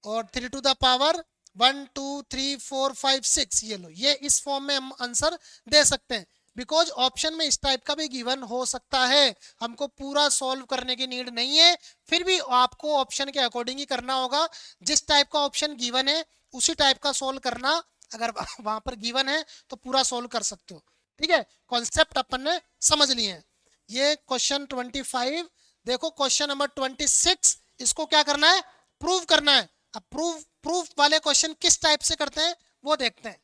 और 3 टू द पावर 1 2 3 4 5 6, ये लो, ये इस फॉर्म में हम आंसर दे सकते हैं, बिकॉज ऑप्शन में इस टाइप का भी गिवन हो सकता है, हमको पूरा सॉल्व करने की नीड नहीं है, फिर भी आपको ऑप्शन के अकॉर्डिंग ही करना होगा, जिस टाइप का ऑप्शन गिवन है उसी टाइप का सॉल्व करना अगर वहां पर गिवन है तो पूरा सोल्व कर सकते हो। ठीक है, कॉन्सेप्ट अपन ने समझ लिए हैं। ये क्वेश्चन 25। देखो क्वेश्चन नंबर 26, इसको क्या करना है, प्रूव करना है। अब प्रूफ वाले क्वेश्चन किस टाइप से करते हैं वो देखते हैं।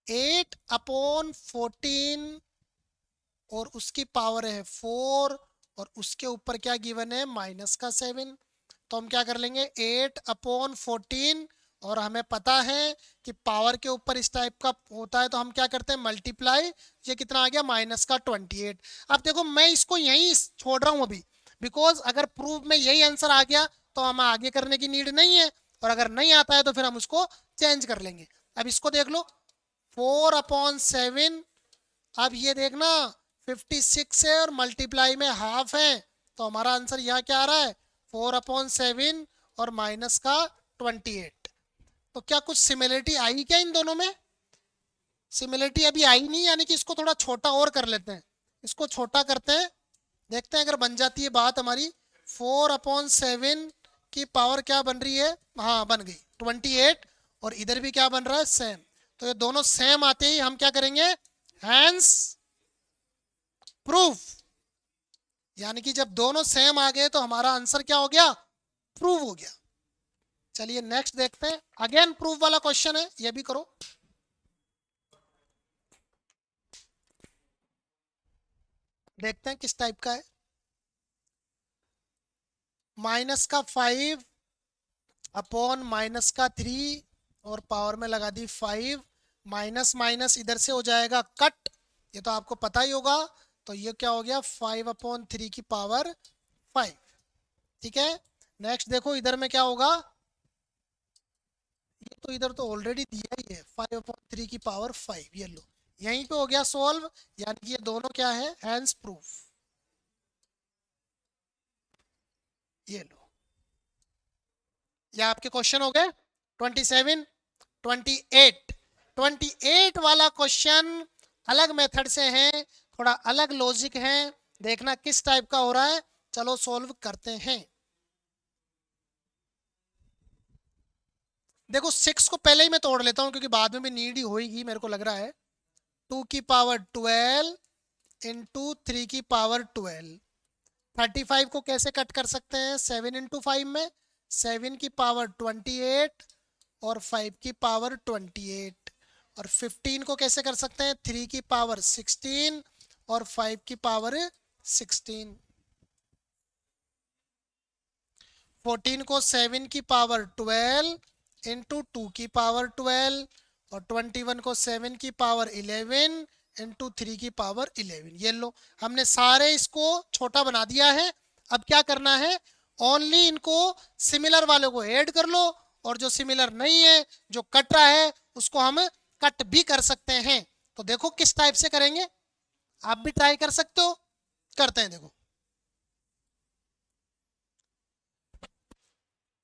8/14 और उसकी पावर है 4 और उसके ऊपर क्या गिवन है, -7। तो हम क्या कर लेंगे, 8/14 और हमें पता है कि पावर के ऊपर इस टाइप का होता है तो हम क्या करते हैं, मल्टीप्लाई। ये कितना आ गया, -28। अब देखो मैं इसको यहीं छोड़ रहा हूं अभी, बिकॉज अगर प्रूफ में यही आंसर आ गया तो हमें आगे करने की नीड नहीं है, और अगर नहीं आता है तो फिर हम उसको चेंज कर लेंगे। अब इसको देख लो, 4/7। अब ये देखना 56 है और मल्टीप्लाई में हाफ है, तो हमारा आंसर यहाँ क्या आ रहा है, 4/7 और -28। तो क्या कुछ सिमिलरिटी आई क्या इन दोनों में, सिमिलरिटी अभी आई नहीं, यानी कि इसको थोड़ा छोटा और कर लेते हैं। इसको छोटा करते हैं, देखते हैं अगर बन जाती है बात हमारी। 4/7 की पावर क्या बन रही है, हाँ बन गई 28, और इधर भी क्या बन रहा है, सेम। तो ये दोनों सेम आते ही हम क्या करेंगे, हैंस प्रूफ। यानी कि जब दोनों सेम आ गए तो हमारा आंसर क्या हो गया, प्रूव हो गया। चलिए नेक्स्ट देखते हैं, अगेन प्रूफ वाला क्वेश्चन है, ये भी करो। देखते हैं किस टाइप का है। -5 अपॉन -3 और पावर में लगा दी 5, माइनस माइनस इधर से हो जाएगा कट, ये तो आपको पता ही होगा। तो ये क्या हो गया, 5/3 की पावर 5। ठीक है, नेक्स्ट देखो इधर में क्या होगा, ये तो इधर तो ऑलरेडी दिया ही है, 5/3 की पावर 5। ये लो, यहीं पे हो गया सॉल्व, यानी कि ये दोनों क्या है, हैंस प्रूफ। ये लो, ये आपके क्वेश्चन हो गए 27। 28 28 वाला क्वेश्चन अलग मेथड से है, थोड़ा अलग लॉजिक है, देखना किस टाइप का हो रहा है। चलो सॉल्व करते हैं। देखो 6 को पहले ही मैं तोड़ लेता हूं क्योंकि बाद में भी नीड ही होगी मेरे को लग रहा है। 2 की पावर 12 इंटू 3 की पावर 12। 35 को कैसे कट कर सकते हैं, 7 इंटू 5 में, 7 की पावर 28 और 5 की पावर 28। और 15 को कैसे कर सकते हैं, 3 की पावर 16 और 5 की पावर 16। 14 को 7 की पावर 12 इंटू 2 की पावर 12 और 21 को 7 की पावर 11 इंटू 3 की पावर 11। ये लो, हमने सारे इसको छोटा बना दिया है। अब क्या करना है, ओनली इनको सिमिलर वालों को ऐड कर लो, और जो सिमिलर नहीं है, जो कट रहा है, उसको हम कट भी कर सकते हैं। तो देखो किस टाइप से करेंगे, आप भी ट्राई कर सकते हो। करते हैं, देखो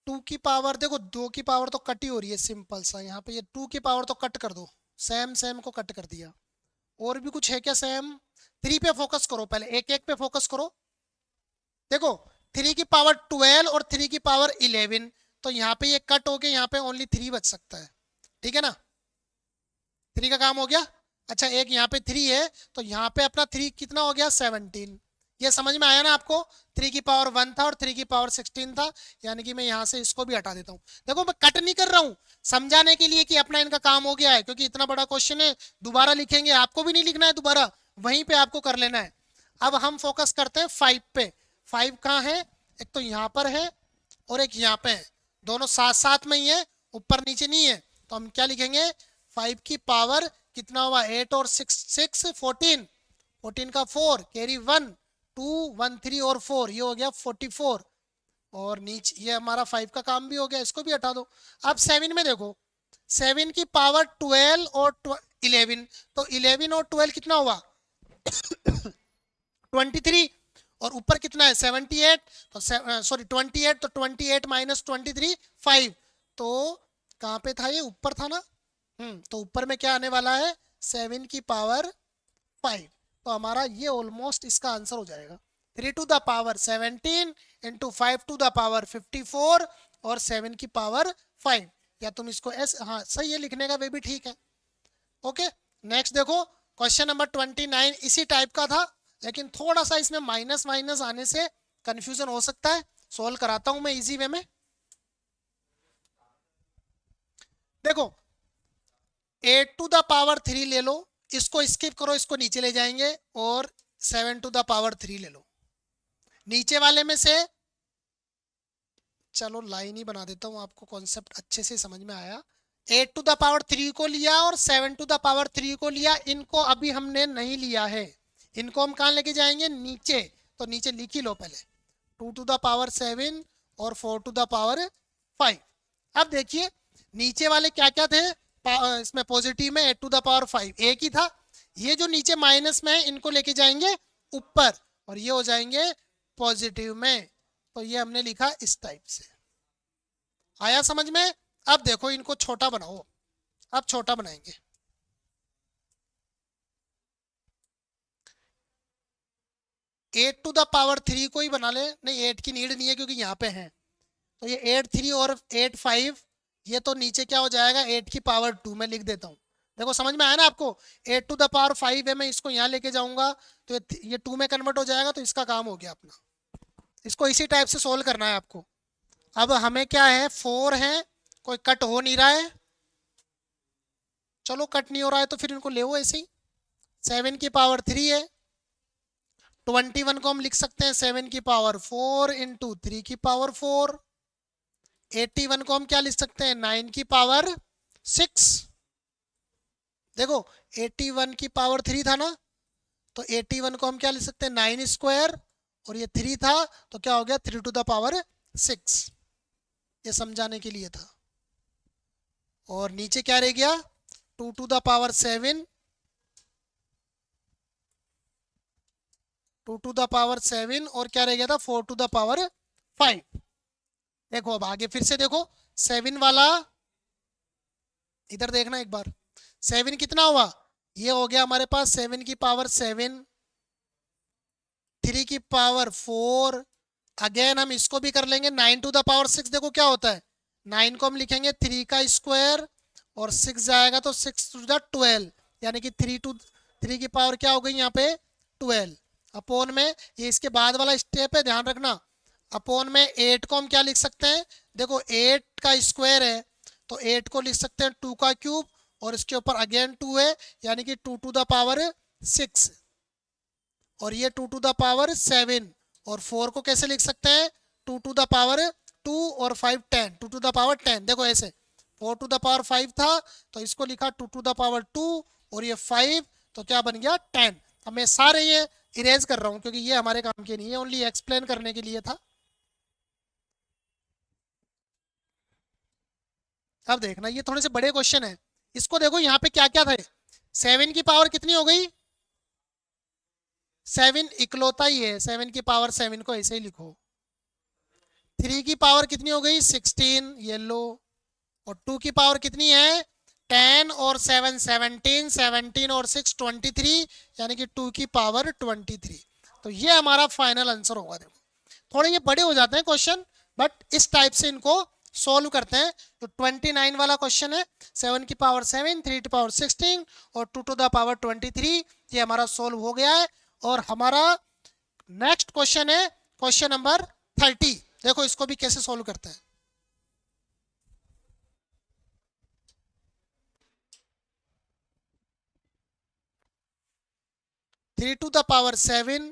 2 की पावर, देखो 2 की पावर तो कट ही हो रही है, सिंपल सा। यहाँ पे ये 2 की पावर तो कट कर दो, सेम सेम को कट कर दिया। और भी कुछ है क्या सेम, 3 पे फोकस करो, पहले एक एक पे फोकस करो। देखो 3 की पावर 12 और 3 की पावर 11, तो यहाँ पे ये कट हो गया, यहाँ पे ओनली 3 बच सकता है। ठीक है ना, 3 का काम हो गया। अच्छा एक यहाँ पे 3 है, तो यहाँ पे अपना 3 कितना हो गया, 17। ये समझ में आया ना आपको, 3 की पावर 1 था और 3 की पावर 16 था, यानी कि मैं यहाँ से इसको भी हटा देता हूँ। देखो मैं कट नहीं कर रहा हूँ, समझाने के लिए कि अपना इनका काम हो गया है, क्योंकि इतना बड़ा क्वेश्चन है, दोबारा लिखेंगे, आपको भी नहीं लिखना है दोबारा, वहीं पे आपको कर लेना है। अब हम फोकस करते हैं 5 पे। 5 कहाँ है, एक तो यहाँ पर है और एक यहाँ पे है, दोनों साथ साथ में ही है, ऊपर नीचे नहीं है। तो हम क्या लिखेंगे, 5 की पावर कितना हुआ, 8 और 6 6 14, 14 का 4 कैरी 1 2 1 3 और 4, ये हो गया 44। और नीचे ये हमारा 5 का काम भी हो गया, इसको भी हटा दो। अब 7 में देखो, 7 की पावर 12 और 11, तो 11 और 12 कितना हुआ 23, और ऊपर कितना है 78, तो सॉरी 28, तो 28 माइनस 23 5। तो कहाँ पे था, ये ऊपर था ना, तो ऊपर में क्या आने वाला है, 7 की पावर 5। तो हमारा ये ऑलमोस्ट इसका आंसर हो जाएगा। 3 to the power 17 into 5 to the power 54 और 7 की पावर 5, या तुम इसको हाँ सही है लिखने का, वे भी ठीक है। ओके, नेक्स्ट देखो क्वेश्चन नंबर 29 इसी टाइप का था, लेकिन थोड़ा सा इसमें माइनस माइनस आने से कंफ्यूजन हो सकता है। सोल्व कराता हूं मैं इजी वे में। देखो 8 टू द पावर 3 ले लो, इसको स्किप करो, इसको नीचे ले जाएंगे, और 7 टू द पावर 3 ले लो। नीचे वाले में से चलो लाइन ही बना देता हूं, आपको कॉन्सेप्ट अच्छे से समझ में आया। 8 टू द पावर 3 को लिया और 7 टू द पावर 3 को लिया, इनको अभी हमने नहीं लिया है, इनको हम कहाँ लेके जाएंगे, नीचे। तो नीचे लिख ही लो पहले, 2 टू द पावर 7 और 4 टू द पावर 5। अब देखिए नीचे वाले क्या क्या थे, इसमें पॉजिटिव में 8 टू द पावर 5 एक ही था। ये जो नीचे माइनस में है इनको लेके जाएंगे ऊपर, और ये हो जाएंगे पॉजिटिव में। तो ये हमने लिखा इस टाइप से। आया समझ में? अब देखो इनको छोटा बनाओ, अब छोटा बनाएंगे। एट टू द पावर 3 को ही बना ले, नहीं 8 की नीड नहीं है क्योंकि यहाँ पे है। तो ये 8 3 और 8 5, ये तो नीचे क्या हो जाएगा 8 की पावर 2 में लिख देता हूँ। देखो समझ में आया ना आपको, 8 टू द पावर 5 है, मैं इसको यहाँ लेके जाऊंगा तो ये 2 में कन्वर्ट हो जाएगा, तो इसका काम हो गया अपना। इसको इसी टाइप से सोल्व करना है आपको। अब हमें क्या है, 4 है, कोई कट हो नहीं रहा है, चलो कट नहीं हो रहा है तो फिर इनको ले ऐसे ही। 7 की पावर 3 है, 21 को हम लिख सकते हैं 7 की पावर 4 इंटू 3 की पावर 4। 81 को हम क्या लिख सकते हैं, 9 की पावर 6। देखो 81 की पावर 3 था ना, तो 81 को हम क्या लिख सकते हैं 9 स्क्वायर, और ये 3 था तो क्या हो गया 3 टू द पावर 6। ये समझाने के लिए था। और नीचे क्या रह गया, 2 to the power 7, 2 to the power 7, और क्या रह गया था 4 टू द पावर 5। देखो अब आगे फिर से देखो, 7 वाला इधर देखना एक बार, 7 कितना हुआ, ये हो गया हमारे पास 7 की पावर 7, 3 की पावर 4। अगेन हम इसको भी कर लेंगे 9 टू द पावर 6। देखो क्या होता है, 9 को हम लिखेंगे 3 का स्क्वायर, और 6 जाएगा तो 6 टू द 12, यानी कि 3 की पावर क्या हो गई यहाँ पे 12। अपोन में ये इसके बाद वाला स्टेप है, ध्यान रखना। अपोन में 8 को हम क्या लिख सकते हैं, देखो 8 का स्क्वायर है तो 8 को लिख सकते हैं 2 का क्यूब, और इसके ऊपर अगेन 2 है, यानी कि 2 टू द पावर 6, और ये 2 टू द पावर 7, और 4 को कैसे लिख सकते हैं 2 टू द पावर 2 और 5 10, 2 टू द पावर 10। देखो ऐसे 4 टू द पावर 5 था तो इसको लिखा 2 टू द पावर 2, और ये 5 तो क्या बन गया 10। अब मैं सारे ये इरेज कर रहा हूँ क्योंकि ये हमारे काम के नहीं है, ओनली एक्सप्लेन करने के लिए था। अब देखना ये थोड़े से बड़े क्वेश्चन है, इसको देखो यहाँ पे क्या क्या था। 7 की पावर कितनी हो गई, 7 इकलौता ही है, 7 की पावर 7 को ऐसे ही लिखो। 3 की पावर कितनी हो गई 16, येलो। और 2 की पावर कितनी है 10, और 7 17, 17 और 6 23, यानी कि 2 की पावर 23। तो ये हमारा फाइनल आंसर होगा। देखो थोड़े ये बड़े हो जाते हैं क्वेश्चन, बट इस टाइप से इनको सोल्व करते हैं। तो 29 वाला क्वेश्चन है, 7 की पावर 7, 3 की पावर 16 और 2 टू द पावर 23, ये हमारा सोल्व हो गया है। और हमारा नेक्स्ट क्वेश्चन है क्वेश्चन नंबर 30। देखो इसको भी कैसे सोल्व करते हैं। 3 टू द पावर 7,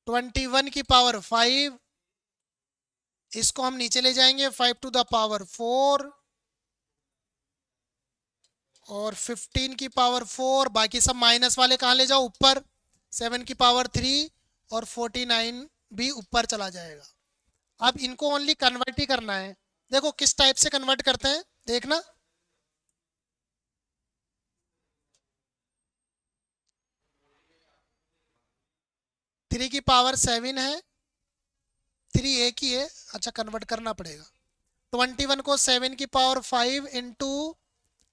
21 की पावर 5, इसको हम नीचे ले जाएंगे 5 टू द पावर 4, और 15 की पावर 4, बाकी सब माइनस वाले कहाँ ले जाओ ऊपर, 7 की पावर 3, और 49 भी ऊपर चला जाएगा। अब इनको ओनली कन्वर्ट ही करना है। देखो किस टाइप से कन्वर्ट करते हैं देखना। 3 की पावर 7 है, 3 एक ही है, अच्छा कन्वर्ट करना पड़ेगा। 21 को 7 की पावर 5 इंटू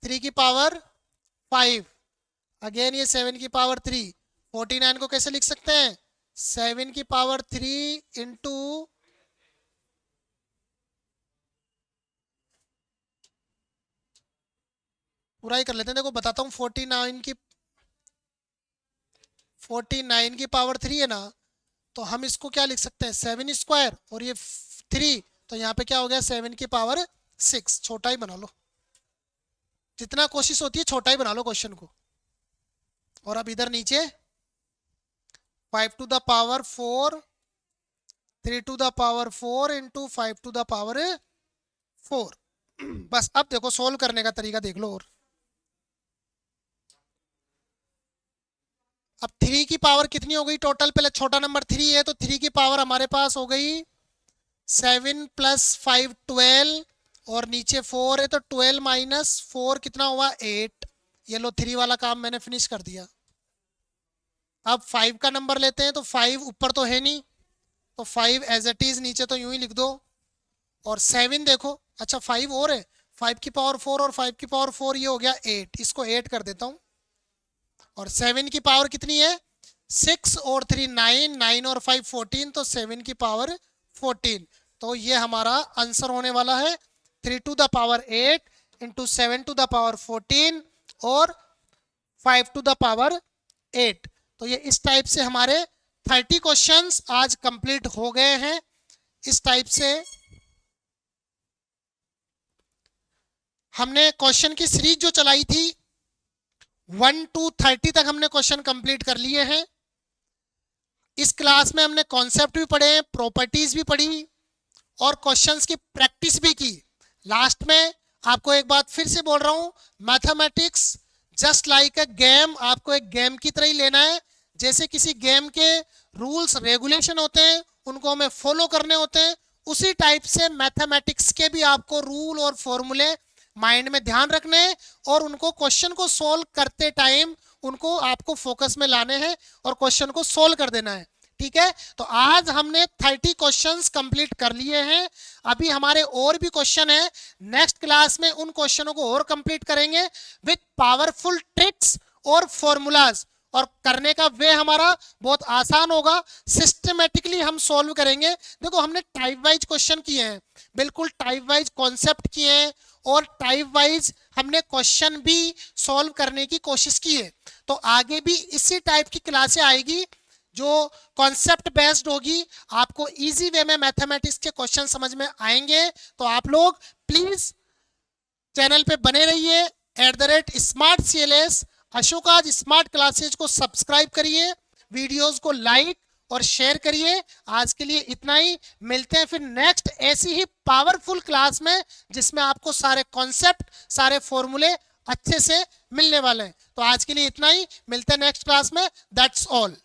3 की पावर 5, अगेन ये 7 की पावर 3, 49 को कैसे लिख सकते हैं? 7 की पावर 3 इंटू पूरा ही कर लेते हैं। देखो बताता हूँ, 49 की पावर 3 है ना, तो हम इसको क्या लिख सकते हैं? 7 स्क्वायर और ये 3, तो यहाँ पे क्या हो गया? 7 की पावर 6। छोटा ही बना लो, जितना कोशिश होती है छोटा ही बना लो क्वेश्चन को। और अब इधर नीचे 5 to the power 4, 3 to the power 4 into 5 to the power 4। बस अब देखो सोल्व करने का तरीका देख लो। और अब 3 की पावर कितनी हो गई टोटल? पहले छोटा नंबर 3 है, तो 3 की पावर हमारे पास हो गई 7 प्लस 5 12, और नीचे 4 है, तो 12 माइनस 4 कितना हुआ? 8। ये लो 3 वाला काम मैंने फिनिश कर दिया। अब 5 का नंबर लेते हैं, तो 5 ऊपर तो है नहीं, तो 5 एज इट इज नीचे तो यूं ही लिख दो। और 7 देखो, अच्छा 5 और है, 5 की पावर 4 और 5 की पावर 4 ये हो गया 8, इसको 8 कर देता हूं। और 7 की पावर कितनी है? 6 और 3 9, 9 और 5 14, तो 7 की पावर 14। तो ये हमारा आंसर होने वाला है 3 to the power 8 into 7 to the power 14 और 5 टू द पावर 8। तो ये इस टाइप से हमारे 30 क्वेश्चंस आज कंप्लीट हो गए हैं। इस टाइप से हमने क्वेश्चन की सीरीज जो चलाई थी 1 to 30 तक हमने क्वेश्चन कंप्लीट कर लिए हैं। इस क्लास में हमने कॉन्सेप्ट भी पढ़े, प्रॉपर्टीज भी पढ़ी और क्वेश्चंस की प्रैक्टिस भी की। लास्ट में आपको एक बात फिर से बोल रहा हूं, mathematics just like a game, आपको एक गेम की तरह ही लेना है। जैसे किसी गेम के रूल्स रेगुलेशन होते हैं, उनको हमें फॉलो करने होते हैं, उसी टाइप से मैथमेटिक्स के भी आपको रूल और फॉर्मूले माइंड में ध्यान रखने हैं और उनको क्वेश्चन को सोल्व करते टाइम उनको आपको फोकस में लाने हैं और क्वेश्चन को सोल्व कर देना है। ठीक है, तो आज हमने 30 क्वेश्चंस कंप्लीट कर लिए हैं। अभी हमारे और भी क्वेश्चन है, नेक्स्ट क्लास में उन क्वेश्चनों को और कंप्लीट करेंगे विद पावरफुल ट्रिक्स और फॉर्मूलाज। और करने का वे हमारा बहुत आसान होगा, सिस्टमेटिकली हम सॉल्व करेंगे। देखो हमने टाइप वाइज क्वेश्चन किए हैं, बिल्कुल टाइप वाइज कॉन्सेप्ट किए हैं और टाइप वाइज हमने क्वेश्चन भी सॉल्व करने की कोशिश की है। तो आगे भी इसी टाइप की क्लासें आएगी जो कॉन्सेप्ट बेस्ड होगी, आपको इजी वे में मैथमेटिक्स के क्वेश्चन समझ में आएंगे। तो आप लोग प्लीज चैनल पे बने रहिए, @SmartCLS अशोकाज स्मार्ट क्लासेज को सब्सक्राइब करिए, वीडियोस को लाइक और शेयर करिए। आज के लिए इतना ही, मिलते हैं फिर नेक्स्ट ऐसी ही पावरफुल क्लास में जिसमें आपको सारे कॉन्सेप्ट, सारे फॉर्मूले अच्छे से मिलने वाले हैं। तो आज के लिए इतना ही, मिलते हैं नेक्स्ट क्लास में। That's all.